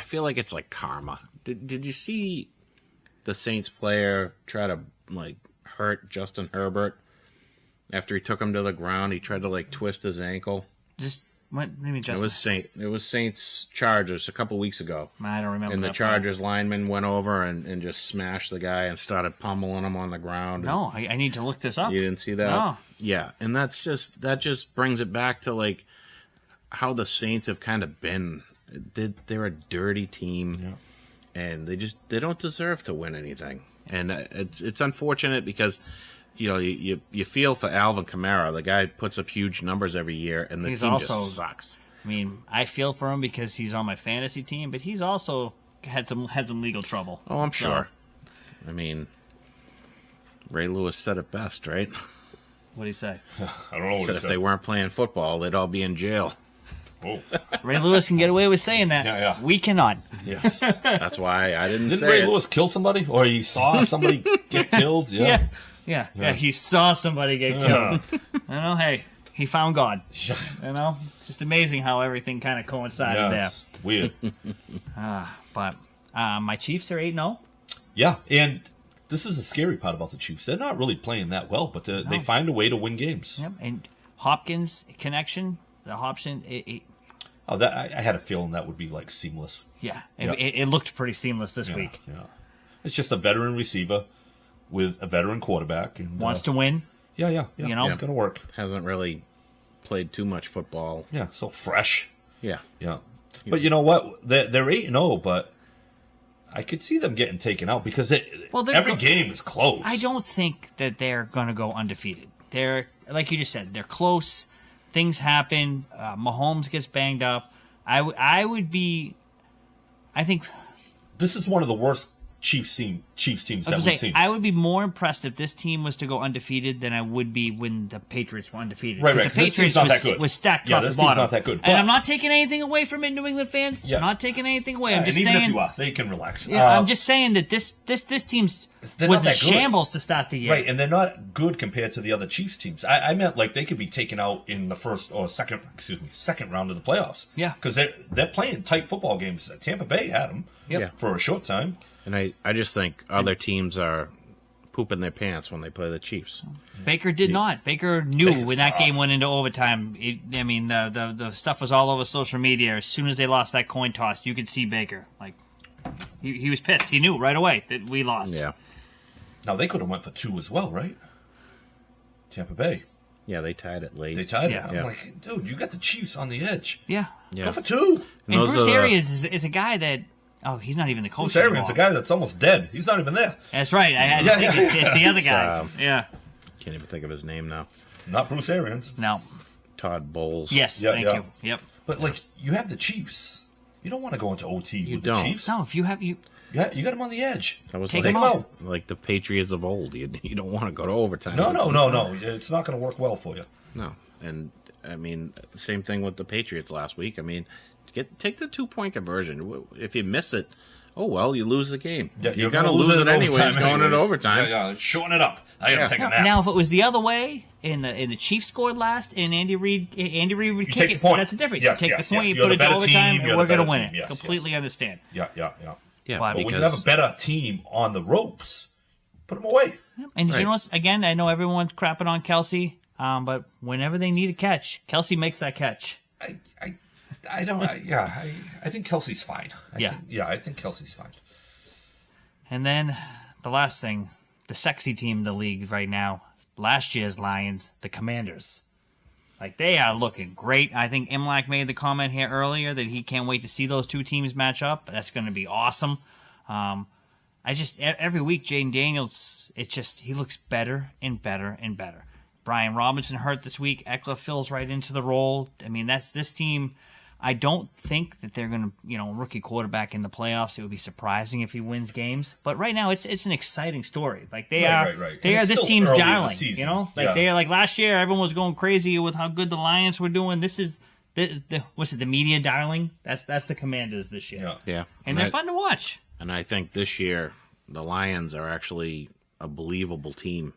feel like it's like karma. Did you see the Saints player try to, like, hurt Justin Herbert after he took him to the ground? He tried to, like, twist his ankle. Justin. It was Saints Chargers a couple weeks ago. I don't remember. And the Chargers lineman went over and just smashed the guy and started pummeling him on the ground. No, I need to look this up. You didn't see that? No. Yeah, and that just brings it back to, like, how the Saints have kind of been. They're a dirty team, and they don't deserve to win anything. And it's unfortunate because, you feel for Alvin Kamara. The guy puts up huge numbers every year, and the team just sucks. I mean, I feel for him because he's on my fantasy team, but he's also had some legal trouble. Oh, I'm sure. I mean, Ray Lewis said it best, right? What did he say? I don't know what Said he if said. they weren't playing football, they'd all be in jail. Oh. Ray Lewis can get away with saying that. Yeah. We cannot. Yes. That's why I didn't Didn't say Ray it. Lewis kill somebody? Or he saw somebody get killed? Yeah. He saw somebody get killed. Hey, he found God. It's just amazing how everything kind of coincided there. It's weird. But my Chiefs are 8-0. Yeah, and this is the scary part about the Chiefs. They're not really playing that well, but they find a way to win games. Yep. And Hopkins connection, the Hopkins, I had a feeling that would be like seamless. yeah, it looked pretty seamless this week. Yeah. It's just a veteran receiver with a veteran quarterback. And, Wants to win. Yeah. You It's know? going to work. Hasn't really played too much football. Yeah, so fresh. Yeah. Yeah. But you know what? They're 8-0, but I could see them getting taken out because every game is close. I don't think that they're going to go undefeated. They're, like you just said, they're close. Things happen. Mahomes gets banged up. I think This is one of the worst Chiefs teams that we've seen. I would be more impressed if this team was to go undefeated than I would be when the Patriots were undefeated. Right, The 'cause this team's Patriots not that good. was stacked Yeah, top this to team's bottom. not that good, And but- I'm not taking anything away from it, New England fans. Yeah. Not taking anything away. I'm And just even saying. if you are, they can relax. I'm just saying that this team's They're was not in that good. shambles to start the year. Right, and they're not good compared to the other Chiefs teams. I meant like they could be taken out in the second round of the playoffs. Yeah. Because they're playing tight football games. Tampa Bay had them Yeah. for a short time. And I just think other teams are pooping their pants when they play the Chiefs. Baker did not. Baker knew Baker's when that tough. game went into overtime. The stuff was all over social media. As soon as they lost that coin toss, you could see Baker. Like, he was pissed. He knew right away that we lost. Yeah. Now they could have went for 2 as well, right? Tampa Bay. Yeah, they tied it late. They tied Yeah. it. I'm like, dude, you got the Chiefs on the edge. Yeah. Yeah. Go for 2. And Those Bruce are the- Arians is a guy that, he's not even the coach Bruce Arians, anymore. a guy that's almost dead. He's not even there. That's right. I had to Yeah, think yeah, it's the other guy. yeah. Yeah. Can't even think of his name now. Not Bruce Arians. No. Todd Bowles. Yes, Yeah, thank yeah. you. Yep. But, like, you have the Chiefs. You don't want to go into OT with the don't. Chiefs. No, if you have you You got them on the edge. That was Take like, him out. like the Patriots of old. You don't want to go to overtime. No. It's not going to work well for you. No. And, I mean, same thing with the Patriots last week. I mean, take the 2-point conversion. If you miss it, oh, well, you lose the game. Yeah, You're going to lose it anyways going into overtime. Yeah, shorten it up. I got to take a nap. now if it was the other way and the Chiefs scored last and Andy Reid would kick take the it, point. that's a difference. Yes, you take yes, the point, yeah. you You're put the it to better overtime, team, and you're we're the going to better win team. it. Yes, Completely yes. understand. Yeah. Yeah, But But when you because have a better team on the ropes, put them away. And Right. you know what? Again, I know everyone's crapping on Kelsey, but whenever they need a catch, Kelsey makes that catch. I don't. I think Kelsey's fine. I think Kelsey's fine. And then the last thing, the sexy team in the league right now, last year's Lions, the Commanders. Like, they are looking great. I think Imlach made the comment here earlier that he can't wait to see those two teams match up. That's going to be awesome. Every week, Jaden Daniels, he looks better and better and better. Brian Robinson hurt this week. Eckler fills right into the role. I mean, that's this team. I don't think that they're going to, rookie quarterback in the playoffs. It would be surprising if he wins games. But right now, it's an exciting story. Like they are this still team's early in the darling. season. They are like last year. Everyone was going crazy with how good the Lions were doing. This is the media darling. That's the Commanders this year. yeah. And they're fun to watch. And I think this year the Lions are actually a believable team.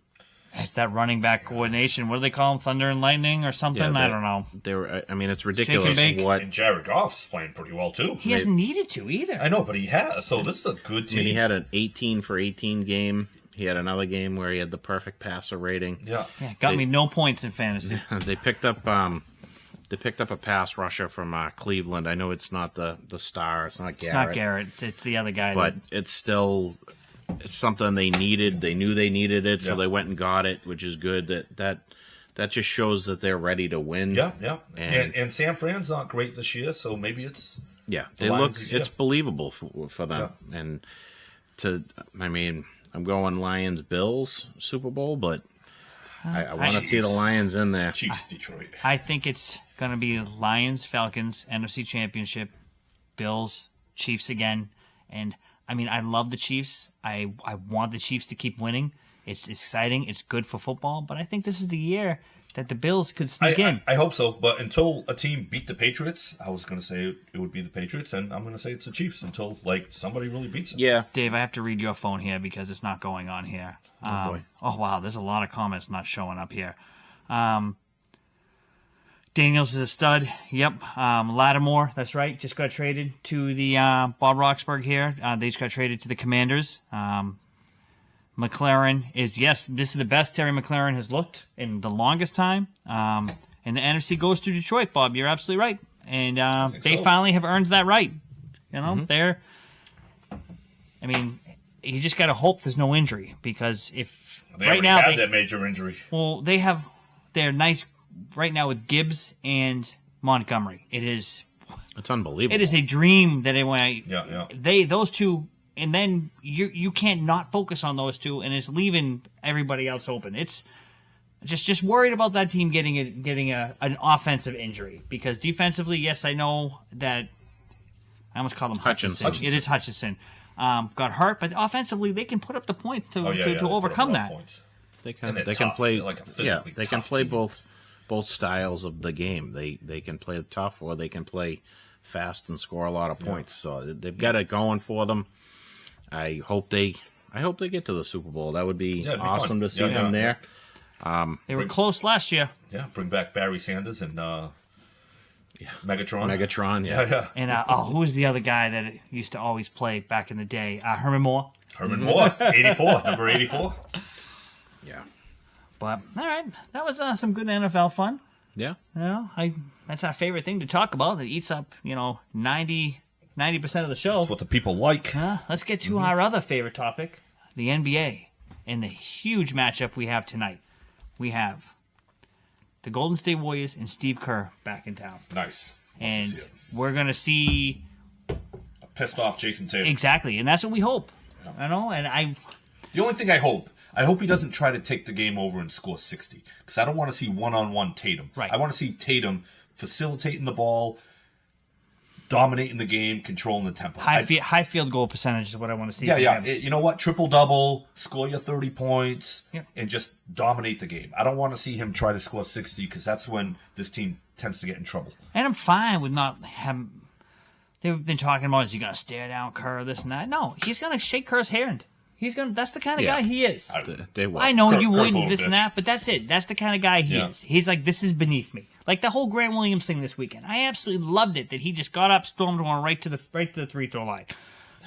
It's that running back coordination. What do they call them? Thunder and lightning or something? I don't know. I mean, it's ridiculous bake. what. And Jared Goff's playing pretty well too. He hasn't needed to either. I know, but he has. So this is a good I team. mean, he had an 18 for 18 game. He had another game where he had the perfect passer rating. Yeah. Got me no points in fantasy. They picked up a pass rusher from Cleveland. I know it's not the star. It's not Garrett. It's not Garrett. It's the other guy. But it's still something they needed. They knew they needed it, so Yeah. they went and got it, which is good. That just shows that they're ready to win. Yeah. And- And San Fran's not great this year, so maybe it's Yeah, The they Lions look. is- It's yeah. believable for them. And I'm going Lions Bills Super Bowl, but I want to see the Lions in there. Chiefs Detroit. I think it's going to be Lions, Falcons, NFC Championship, Bills, Chiefs again. And, I love the Chiefs. I want the Chiefs to keep winning. It's exciting. It's good for football. But I think this is the year that the Bills could sneak in. I hope so, but until a team beat the Patriots, I was going to say it would be the Patriots, and I'm going to say it's the Chiefs until somebody really beats them. Yeah, Dave, I have to read your phone here because it's not going on here. boy. Oh, wow. There's a lot of comments not showing up here. Daniels is a stud. Yep. Lattimore, that's right, just got traded to the Bob Roxburgh here. They just got traded to the Commanders. McLaren is, yes, this is the best Terry McLaren has looked in the longest time. And the NFC goes to Detroit, Bob. You're absolutely right. And they finally have earned that right. They're, you just got to hope there's no injury because if They right already now had that major injury. well, they're nice right now with Gibbs and Montgomery. it's unbelievable. It is a dream that Yeah. those two, and then you can't not focus on those two, and it's leaving everybody else open. It's just worried about that team getting an offensive injury because defensively, yes, I know that I almost call him Hutchinson. It is Hutchinson. Got hurt, but offensively they can put up the points to overcome that. They And they're can tough. play. They're like a physically they can tough play team. both styles of the game. They can play tough or they can play fast and score a lot of points. So they've got it going for them. I hope they get to the Super Bowl. That would be it'd be awesome fun. to see Yeah, them yeah. there. They were close last year. Yeah, bring back Barry Sanders and Megatron. Megatron, yeah. Yeah. And who was the other guy that used to always play back in the day? Herman Moore. Herman Moore, 84, number 84. Yeah. But all right, that was some good NFL fun. Yeah. That's our favorite thing to talk about. It eats up 90% of the show. That's what the people like. Let's get to our other favorite topic, the NBA, and the huge matchup we have tonight. We have the Golden State Warriors and Steve Kerr back in town. Nice. Love to And see it. we're going to see... A pissed off Jayson Tatum. Exactly, and that's what we hope. I know, and The only thing I hope he doesn't try to take the game over and score 60. Because I don't want to see one-on-one Tatum. Right. I want to see Tatum facilitating the ball, dominating the game, controlling the tempo. high field goal percentage is what I want to see. Yeah. from him. You know what? Triple-double, score your 30 points, Yeah. and just dominate the game. I don't want to see him try to score 60 because that's when this team tends to get in trouble. And I'm fine with not having... They've been talking about, is he going to stare down Kerr, this and that? No, he's going to shake Kerr's hand. He's going. That's the kind of guy he is. They will. I know you Kerr's a wouldn't, little this and bitch. that, but that's it. That's the kind of guy he is. He's like, this is beneath me. Like the whole Grant Williams thing this weekend. I absolutely loved it that he just got up, stormed one right to the free throw line.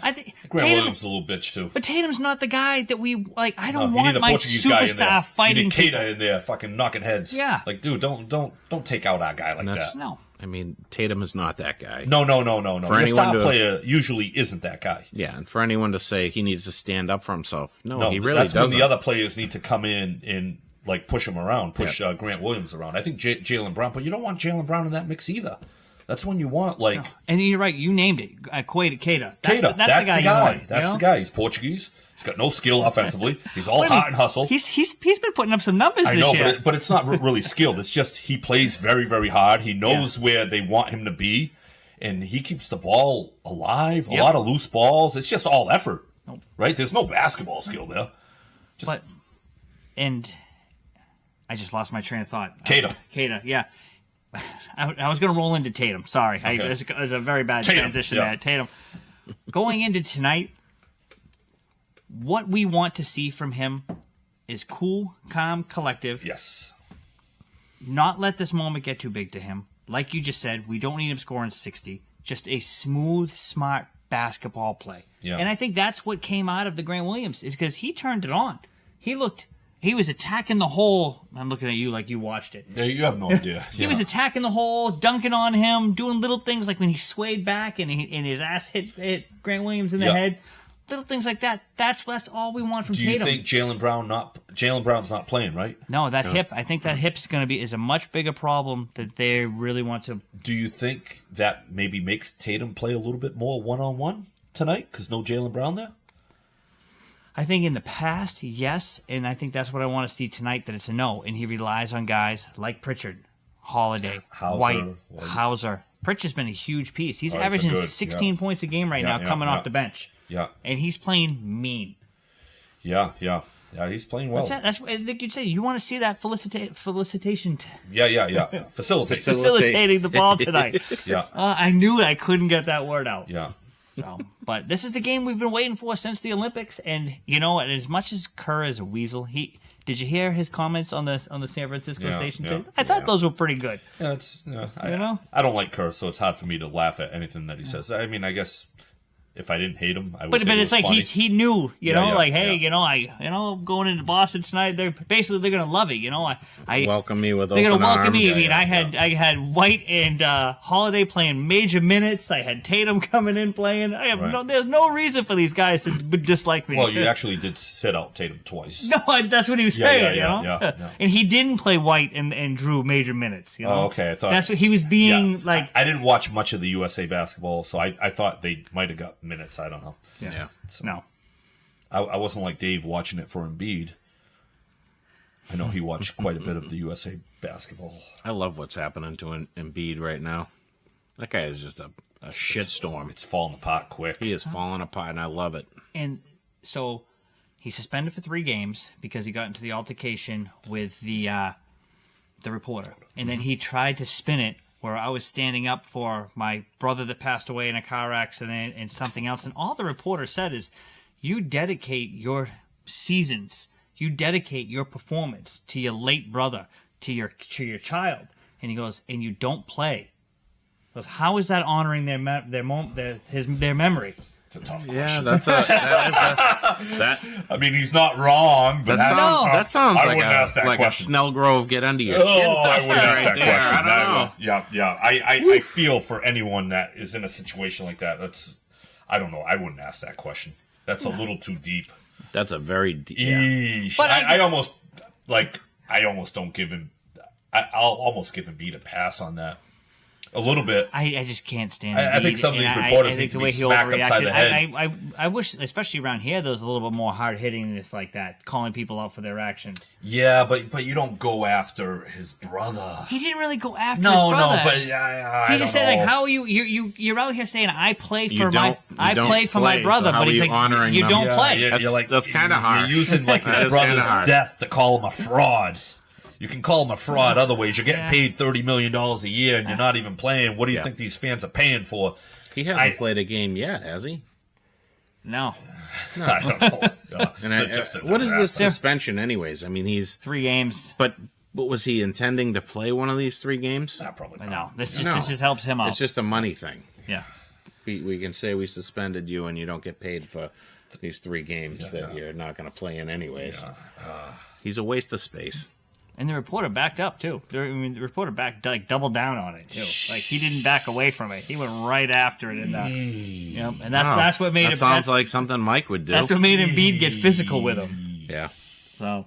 I think Grant Tatum, Williams is a little bitch, too. but Tatum's not the guy that we like. I don't No, you need want the my Portuguese guy in there. superstar fighting You need people. Keita in there, fucking knocking heads. Yeah. Like, dude, don't take out our guy like that. No. I mean, Tatum is not that guy. No. For Your anyone star to- player usually isn't that guy. Yeah, and for anyone to say he needs to stand up for himself, No, he really that's doesn't. when the other players need to come in and like push him around, push Grant Williams around. I think Jaylen Brown, but you don't want Jaylen Brown in that mix either. That's when you want like And you're right. You named it. Keita. That's Keita. the guy you want. That's you know? the guy. He's Portuguese. He's got no skill offensively. He's all Wait a heart minute. and hustle. He's been putting up some numbers I this know, year. but it's not really skilled. It's just he plays very, very hard. He knows where they want him to be, and he keeps the ball alive. A lot of loose balls. It's just all effort, right? There's no basketball skill there. And I just lost my train of thought. Keita. Yeah. I was going to roll into Tatum. Sorry. Okay. It was a very bad Tatum, transition yeah. there. Tatum. Going into tonight, what we want to see from him is cool, calm, collective. Yes. Not let this moment get too big to him. Like you just said, we don't need him scoring 60. Just a smooth, smart basketball play. Yeah. And I think that's what came out of the Grant Williams is because he turned it on. He was attacking the hole. I'm looking at you like you watched it. Yeah, you have no idea. He was attacking the hole, dunking on him, doing little things like when he swayed back and his ass hit Grant Williams in the head. Little things like that. That's all we want from Do you Tatum. think Jaylen Brown's not playing, right? No, that hip. I think that hip's is a much bigger problem that they really want to. Do you think that maybe makes Tatum play a little bit more one-on-one tonight because no Jaylen Brown there? I think in the past, yes, and I think that's what I want to see tonight. That it's a no, and he relies on guys like Pritchard, Holiday, White, Hauser. Pritchard's been a huge piece. He's he's averaging been good. 16 points a game right now, coming off the bench. Yeah. And he's playing mean. Yeah, he's playing well. What's that? That's what I think you'd say. You want to see that felicitation. Yeah. Facilitating the ball tonight. Yeah. I knew I couldn't get that word out. Yeah. So, but this is the game we've been waiting for since the Olympics, and as much as Kerr is a weasel, did you hear his comments on the San Francisco station today? I thought those were pretty good. Yeah, I don't like Kerr, so it's hard for me to laugh at anything that he says. I mean, I guess if I didn't hate him, I would. But think it it's was like funny. he knew, hey, yeah. going into Boston tonight, they're gonna love it, I welcome me with they're open gonna welcome arms. me. I mean, I had White and Holiday playing major minutes. I had Tatum coming in playing. There's no reason for these guys to dislike me. Well, you actually did sit out Tatum twice. No, that's what he was saying, yeah. And he didn't play White and Drew major minutes, Oh, okay. I thought that's what he was being like. I didn't watch much of the USA basketball, so I thought they might have got minutes. I don't know. Yeah. No. I wasn't like Dave watching it for Embiid. I know he watched quite a bit of the USA basketball. I love what's happening to Embiid right now. That guy is just a shitstorm. It's falling apart quick. He is falling apart, and I love it. And so he's suspended for 3 games because he got into the altercation with the reporter. And then he tried to spin it where I was standing up for my brother that passed away in a car accident and something else. And all the reporter said is, you dedicate your seasons, you dedicate your performance to your late brother, to your child. And he goes, and you don't play. He goes, how is that honoring their memory? It's a tough Yeah, question. that. I mean, he's not wrong, but That sounds I like wouldn't ask that a question. Snellgrove get under your Oh, skin. I wouldn't ask right that there. question. I don't know. Yeah. I feel for anyone that is in a situation like that. I don't know. I wouldn't ask that question. That's a little too deep. That's a very deep. Yeah. Eesh. But I almost don't give him I'll almost give Embiid a pass on that. A little bit. I just can't stand I think some of these reporters need to be smacked upside the head. I wish, especially around here, there was a little bit more hard-hittingness like that, calling people out for their actions. Yeah, but you don't go after his brother. He didn't really go after his brother. No, but he just said, like, how are you're out here saying, I play for my brother, so but he's like, honoring you them? don't play. That's kind of harsh. You're using, like, his brother's death to call him a fraud. You can call him a fraud other ways. You're getting paid $30 million a year and you're not even playing. What do you think these fans are paying for? He hasn't played a game yet, has he? No. I don't know. What is this suspension anyways? I mean, he's 3 games. But was he intending to play one of these 3 games? Probably not. No, this just helps him out. It's just a money thing. Yeah. We can say we suspended you and you don't get paid for these 3 games that you're not going to play in anyways. He's a waste of space. And the reporter backed up, too. The reporter doubled down on it, too. Like, he didn't back away from it. He went right after it. And that's what made it. Sounds like something Mike would do. That's what made Embiid get physical with him. Yeah. So.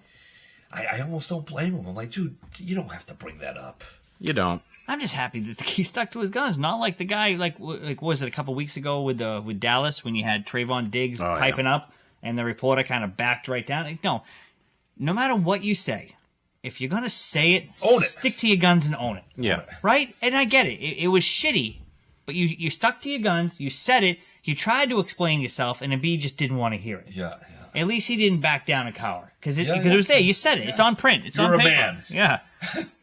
I almost don't blame him. I'm like, dude, you don't have to bring that up. You don't. I'm just happy that he stuck to his guns. Not like the guy, like was it a couple weeks ago with Dallas when you had Trayvon Diggs piping up and the reporter kind of backed right down? Like, no matter what you say, if you're going to say it, stick to your guns and own it. Yeah. Right? And I get it. It was shitty, but you stuck to your guns, you said it, you tried to explain yourself, and Embiid just didn't want to hear it. Yeah. At least he didn't back down and cower. Because it was there. You said it. Yeah. It's on print. It's You're on paper. You're a man. Yeah.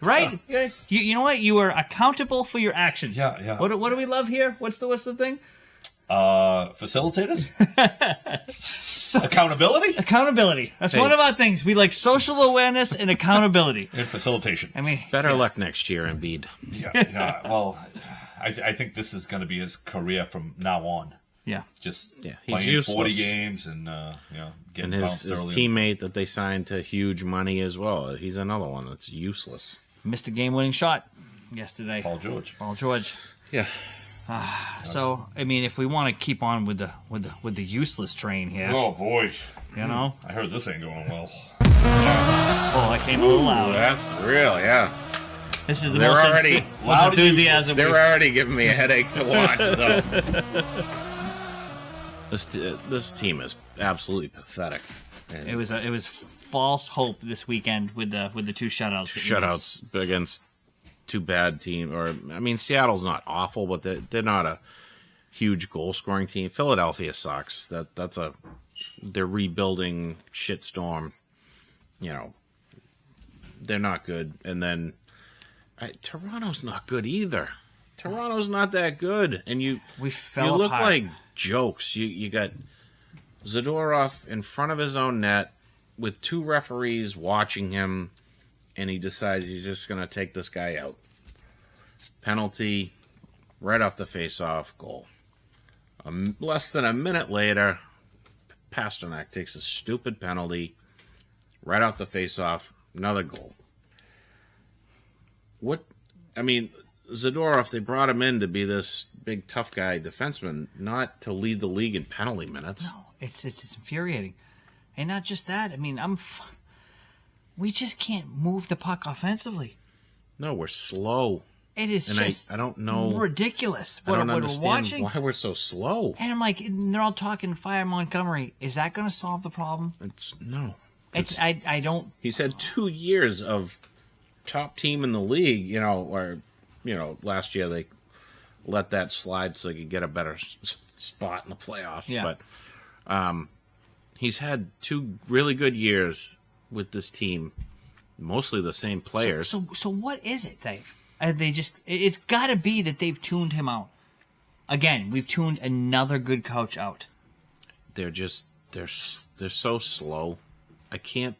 Right? You know what? You are accountable for your actions. Yeah. What do we love here? What's the thing? Facilitators? Accountability? Accountability. That's one of our things. We like social awareness and accountability. And facilitation. I mean, better luck next year, Embiid. Yeah. Well, I think this is going to be his career from now on. Yeah. Just he's playing useless. 40 games and getting and bounced his early. teammate that they signed to huge money as well. He's another one that's useless. Missed a game-winning shot yesterday. Paul George. Yeah. So I mean, if we want to keep on with the useless train here, Oh boy, you know, I heard this ain't going well. oh, that came a little loud. That's real, yeah. This is the They're most already most enthusiasm. They're already giving me a headache to watch. So this team is absolutely pathetic. And it was false hope this weekend with the 2 shutouts. Shutouts against 2 bad teams. Or I mean, Seattle's not awful, but they're not a huge goal scoring team. Philadelphia sucks. They're rebuilding shitstorm. You know, they're not good. And then Toronto's not good either. Toronto's not that good, and you look like jokes. You got Zadorov in front of his own net with 2 referees watching him, and he decides he's just going to take this guy out. Penalty, right off the face-off, goal. Less than a minute later, Pasternak takes a stupid penalty, right off the face-off, another goal. Zadorov, they brought him in to be this big tough guy defenseman, not to lead the league in penalty minutes. No, it's infuriating, and not just that. I mean, we just can't move the puck offensively. No, we're slow. It is I don't know, ridiculous. I don't understand why we're so slow. And I'm like, they're all talking fire Montgomery. Is that going to solve the problem? No. I don't. He's had 2 years of top team in the league, last year they let that slide so they could get a better spot in the playoffs. Yeah. But he's had 2 really good years with this team, mostly the same players. So what is it, Dave? It's got to be that they've tuned him out. Again, we've tuned another good coach out. They're so slow. I can't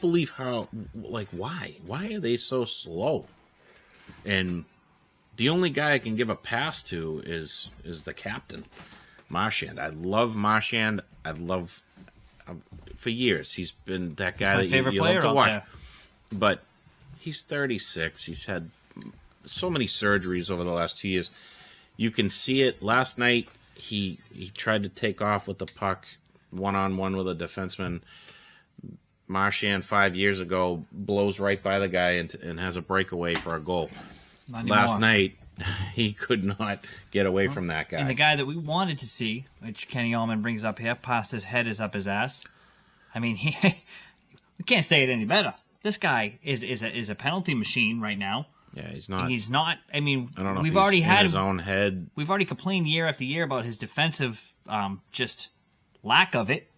believe how, why are they so slow? And the only guy I can give a pass to is the captain, Marchand. I love Marchand. For years he's been that guy that you love to watch. But he's 36. He's had so many surgeries over the last 2 years. You can see it. Last night he tried to take off with the puck one-on-one with a defenseman. Marchand 5 years ago blows right by the guy and has a breakaway for a goal. Last night, he could not get away from that guy. And the guy that we wanted to see, which Kenny Allman brings up here, past his head is up his ass. I mean, we can't say it any better. This guy is a penalty machine right now. Yeah, he's not. He's not. I mean, I don't know we've if he's already in had his own head. We've already complained year after year about his defensive just lack of it.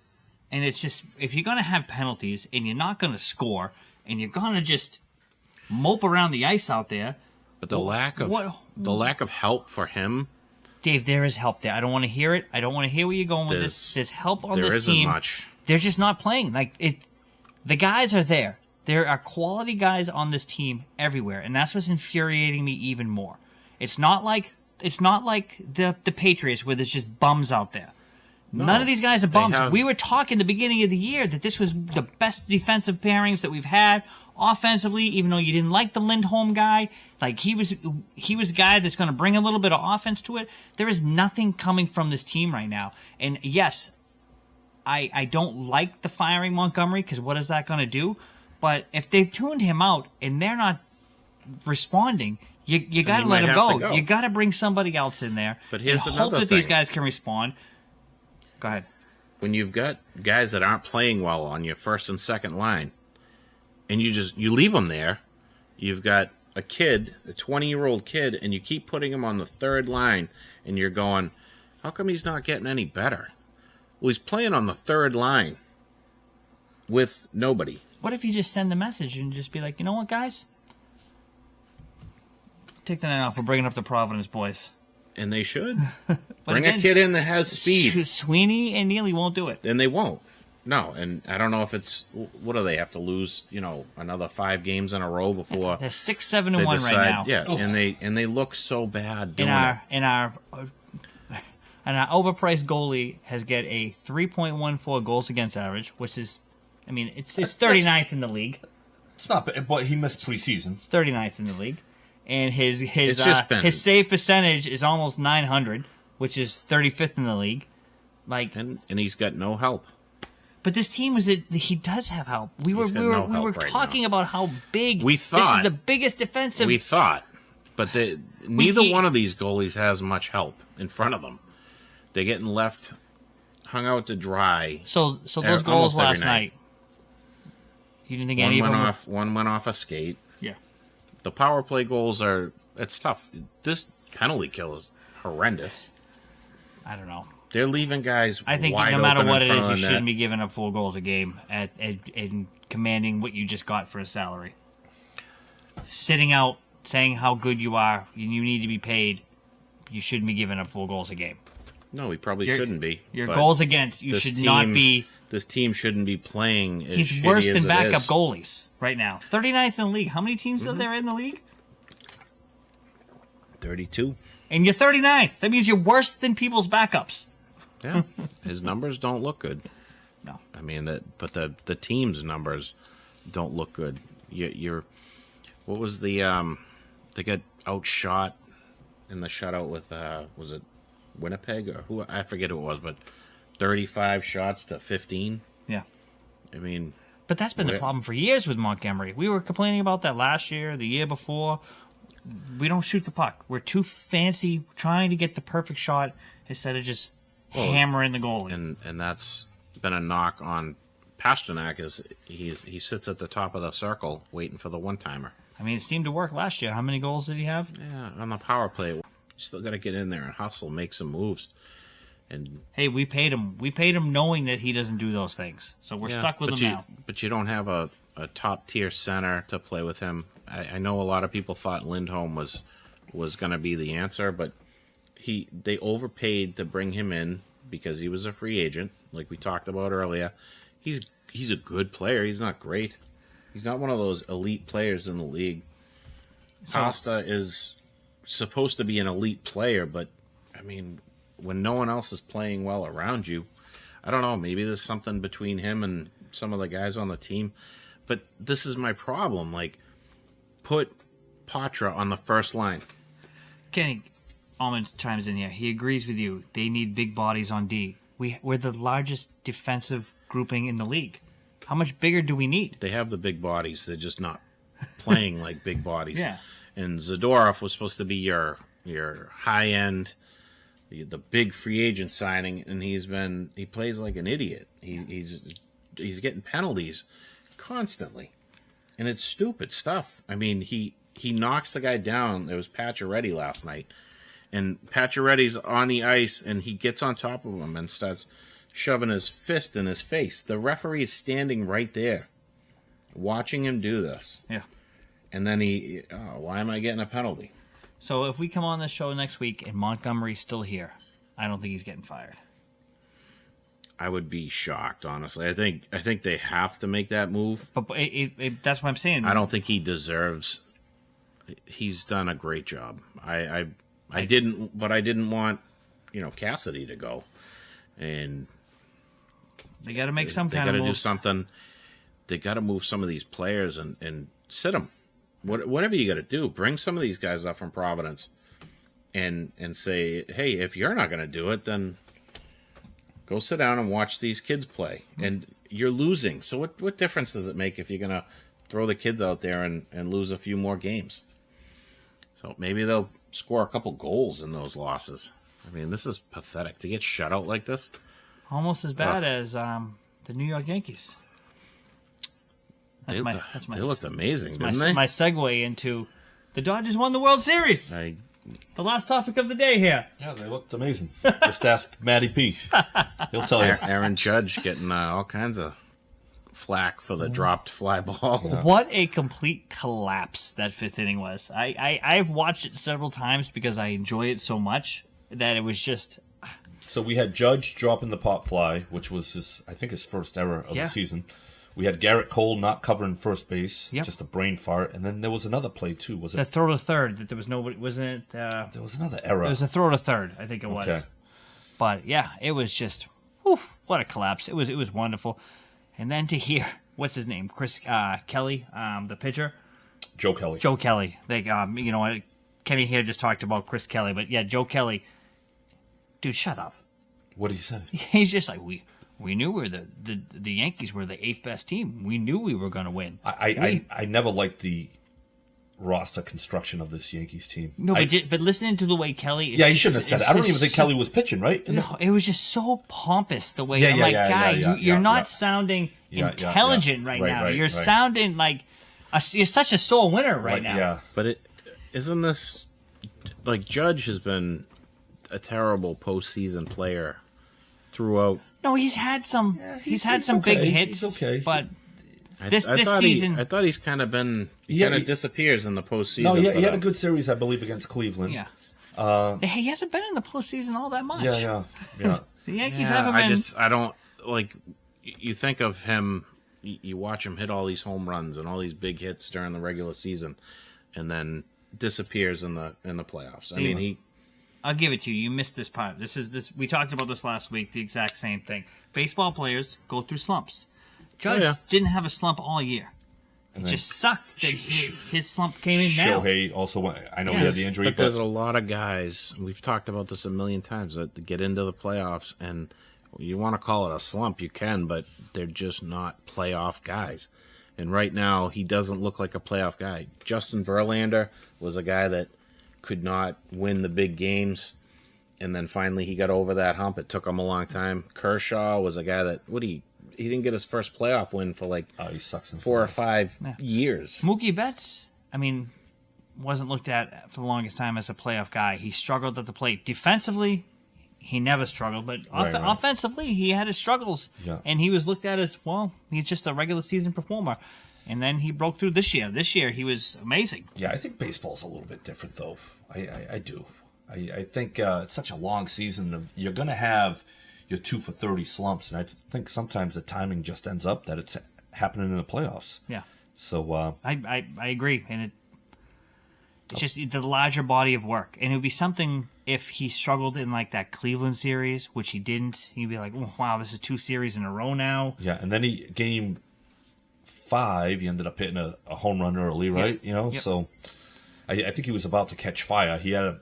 And it's just, if you're going to have penalties and you're not going to score and you're going to just mope around the ice out there. But the lack of help for him. Dave, there is help there. I don't want to hear it. I don't want to hear where you're going with this. There's help on this team. There isn't much. They're just not playing. The guys are there. There are quality guys on this team everywhere, and that's what's infuriating me even more. It's not like the Patriots where there's just bums out there. No, none of these guys are bums. We were talking the beginning of the year that this was the best defensive pairings that we've had offensively, even though you didn't like the Lindholm guy. Like, he was a guy that's going to bring a little bit of offense to it. There is nothing coming from this team right now. And yes, I don't like the firing Montgomery, because what is that going to do? But if they've tuned him out and they're not responding, you got to let him go. You got to bring somebody else in there. But here's and another hope that thing. These guys can respond. Go ahead. When you've got guys that aren't playing well on your first and second line, and you leave them there, you've got a 20-year-old kid, and you keep putting him on the third line, and you're going, how come he's not getting any better? Well, he's playing on the third line with nobody. What if you just send the message and just be like, you know what, guys? Take the night off. We're bringing up the Providence boys. And they should. Bring a kid in that has speed. Sweeney and Neely won't do it. And they won't. No, and I don't know if it's, what do they have to lose, another 5 games in a row before they're 6-7-1 right now. Yeah, and they look so bad doing it. And our overpriced goalie has got a 3.14 goals against average, which is, I mean, it's 39th in the league. It's not bad, but he missed preseason. 39th in the league. And his save percentage is almost 900, which is 35th in the league. And he's got no help. But this team he does have help. We were talking about how big this is the biggest defensive. We thought, but neither one of these goalies has much help in front of them. They're getting left hung out to dry. So those goals last night. You didn't think any of them? One went off a skate. Yeah. The power play goals it's tough. This penalty kill is horrendous. I don't know. They're leaving guys. I think wide no matter open what in it is, front you of shouldn't be giving up 4 goals a game and commanding what you just got for a salary. Sitting out, saying how good you are, and you need to be paid, you shouldn't be giving up 4 goals a game. No, we probably shouldn't be. Your goals against, you should not be. This team shouldn't be playing as He's shitty worse as than it backup is. goalies right now. 39th in the league. How many teams are there in the league? 32. And you're 39th. That means you're worse than people's backups. Yeah, his numbers don't look good. No, I mean but the team's numbers don't look good. What was the they got outshot in the shutout with was it Winnipeg or who? I forget who it was, but 35 shots to 15. Yeah, I mean, but that's been the problem for years with Montgomery. We were complaining about that last year, the year before. We don't shoot the puck. We're too fancy trying to get the perfect shot instead of just hammering the goalie. And that's been a knock on Pasternak is he sits at the top of the circle waiting for the one-timer. I mean, it seemed to work last year. How many goals did he have? Yeah, on the power play, you still got to get in there and hustle, make some moves. And hey, we paid him. We paid him knowing that he doesn't do those things. So we're stuck with him now. But you don't have a top-tier center to play with him. I know a lot of people thought Lindholm was going to be the answer, but they overpaid to bring him in because he was a free agent, like we talked about earlier. He's a good player. He's not great. He's not one of those elite players in the league. Costa is supposed to be an elite player, but, I mean, when no one else is playing well around you, I don't know, maybe there's something between him and some of the guys on the team. But this is my problem. Like, put Patra on the first line. Kenny Almond chimes in here. He agrees with you. They need big bodies on D. We're the largest defensive grouping in the league. How much bigger do we need? They have the big bodies. They're just not playing like big bodies. Yeah. And Zadorov was supposed to be your high end, the big free agent signing, and he plays like an idiot. He's getting penalties constantly, and it's stupid stuff. I mean, he knocks the guy down. It was Pacioretty last night, and Pacioretty's on the ice, and he gets on top of him and starts shoving his fist in his face. The referee is standing right there, watching him do this. Yeah. And then why am I getting a penalty? So if we come on this show next week and Montgomery's still here, I don't think he's getting fired. I would be shocked, honestly. I think they have to make that move. But that's what I'm saying. I don't think he deserves. He's done a great job. I didn't want, Cassidy to go, and they got to make some they kind got of to do moves. something. They got to move some of these players and sit them. Whatever you got to do, bring some of these guys up from Providence, and say, hey, if you're not going to do it, then go sit down and watch these kids play. And you're losing, so what difference does it make if you're going to throw the kids out there and lose a few more games? So maybe they'll score a couple goals in those losses. I mean, this is pathetic to get shut out like this. Almost as bad as the New York Yankees. They looked amazing, didn't they? My segue into the Dodgers won the World Series. The last topic of the day here. Yeah, they looked amazing. Just ask Matty P. He'll tell you. Aaron Judge getting all kinds of flack for the dropped fly ball. Yeah. What a complete collapse that fifth inning was. I've watched it several times because I enjoy it so much that it was just... So we had Judge dropping the pop fly, which was his first error of the season. We had Garrett Cole not covering first base, just a brain fart, and then there was another play too. Was it the throw to third? That there was nobody, wasn't it? There was another error. It was a throw to third, I think it was. Okay. But yeah, it was just, what a collapse! It was wonderful, and then to hear what's his name, Chris Kelly, the pitcher, Joe Kelly. Joe Kelly. Kenny here just talked about Chris Kelly, but yeah, Joe Kelly. Dude, shut up. What did he say? He's just like We knew the Yankees were the 8th best team. We knew we were going to win. I never liked the roster construction of this Yankees team. No, but listening to the way Kelly... he shouldn't have said it. I don't even think Kelly was pitching, right? No, it was just so pompous the way... You're not sounding intelligent right now. You're sounding like... You're such a sore winner right now. Yeah. But isn't this... Like, Judge has been a terrible postseason player throughout... No, he's had some. He's had some big hits. He's okay. But this season, I thought he's kind of been. He disappears in the postseason. No, he had a good series, I believe, against Cleveland. Yeah. He hasn't been in the postseason all that much. Yeah. The Yankees haven't been. I don't like. You think of him. You watch him hit all these home runs and all these big hits during the regular season, and then disappears in the playoffs. I'll give it to you. You missed this part. We talked about this last week, the exact same thing. Baseball players go through slumps. Judge didn't have a slump all year. It just sucked that his slump came in now. Shohei also went. I know he had the injury, but there's a lot of guys, we've talked about this a million times, that get into the playoffs, and you want to call it a slump, you can, but they're just not playoff guys. And right now, he doesn't look like a playoff guy. Justin Verlander was a guy that could not win the big games, and then finally he got over that hump. It took him a long time. Kershaw was a guy that he didn't get his first playoff win for he sucks 4 or 5 years. Mookie Betts, wasn't looked at for the longest time as a playoff guy. He struggled at the plate. Defensively, he never struggled, but offensively, he had his struggles, and he was looked at as, he's just a regular season performer. And then he broke through this year. This year, he was amazing. Yeah, I think baseball's a little bit different, though. I do. I think it's such a long season. You're going to have your 2 for 30 slumps, and I think sometimes the timing just ends up that it's happening in the playoffs. Yeah. So I agree, and it's just the larger body of work. And it would be something if he struggled in that Cleveland series, which he didn't. He'd be like, oh, wow, this is 2 series in a row now. Yeah, and then game 5, he ended up hitting a home run early, right? So I think he was about to catch fire. He had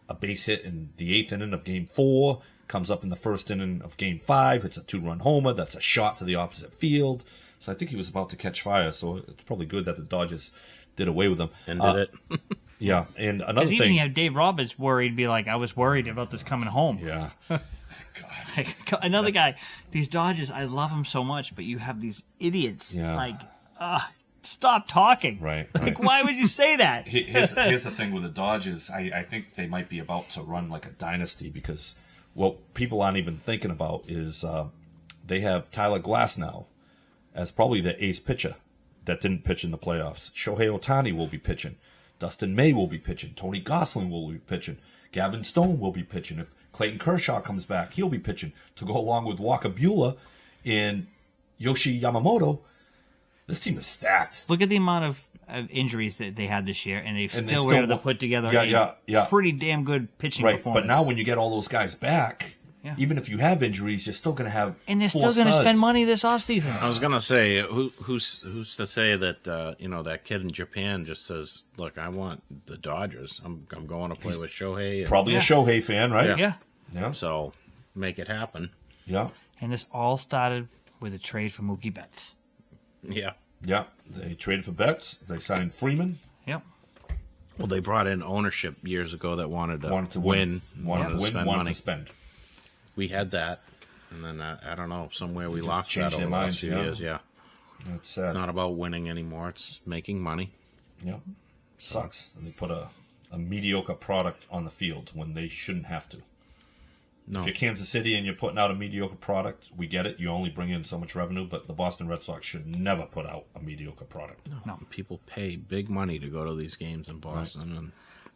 a base hit in the 8th inning of game 4, comes up in the 1st inning of game 5, hits a 2-run homer. That's a shot to the opposite field. So I think he was about to catch fire. So it's probably good that the Dodgers did away with him. And did it. Yeah, and another Because even thing. you have Dave Roberts worried, be like, I was worried about this coming home. Yeah. Another guy, these Dodgers, I love them so much, but you have these idiots. Yeah. Like, stop talking. Right. Like, why would you say that? Here's the thing with the Dodgers. I think they might be about to run like a dynasty because what people aren't even thinking about is they have Tyler Glasnow as probably the ace pitcher that didn't pitch in the playoffs. Shohei Ohtani will be pitching. Dustin May will be pitching. Tony Gosselin will be pitching. Gavin Stone will be pitching. If Clayton Kershaw comes back, he'll be pitching to go along with Walker Buehler and Yoshi Yamamoto. This team is stacked. Look at the amount of injuries that they had this year, and they still were able to put together a pretty damn good pitching performance. But now when you get all those guys back, Yeah. even if you have injuries, you're still going to have And they're four still going to studs. spend money this offseason. I was gonna say, who's to say that that kid in Japan just says, "Look, I want the Dodgers. I'm going to play with Shohei." Probably a Shohei fan, right? Yeah. Yeah. So make it happen. Yeah. And this all started with a trade for Mookie Betts. Yeah. Yeah. They traded for Betts. They signed Freeman. Yep. Well, they brought in ownership years ago that wanted to Wanted to win, Wanted to win. spend Wanted money. to spend. We had that, and then I don't know, somewhere we just lost changed that their over the last minds, few yeah. years. Yeah, It's sad. not about winning anymore. It's making money. Yeah. Sucks. And they put a mediocre product on the field when they shouldn't have to. No, If you're Kansas City and you're putting out a mediocre product, we get it. You only bring in so much revenue, but the Boston Red Sox should never put out a mediocre product. no. People pay big money to go to these games in Boston,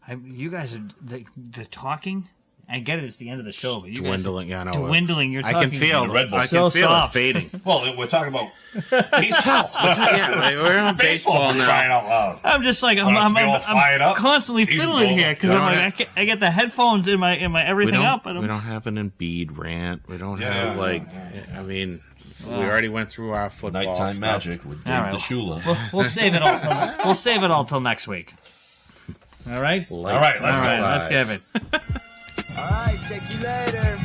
and You guys are the talking. I get it. It's the end of the show, but you dwindling. guys Yeah, I know. dwindling. You're I talking. can feel the Red Bull. I So can feel soft. it fading. Well, we're talking about It's tough. Yeah, we're on baseball for now. crying out loud. I'm just like Want us to be all fired I'm up? constantly Season's fiddling over. here because We I'm don't like I get the headphones in my We everything don't, up. And we I'm, don't have an Embiid rant. We don't Yeah, have yeah. I mean, we already went through our football Nighttime stuff. magic with Dave All right. the Shula. we'll save it all. We'll save it all till next week. All right. Light All right, let's All go. right. Let's give it. All right, check you later.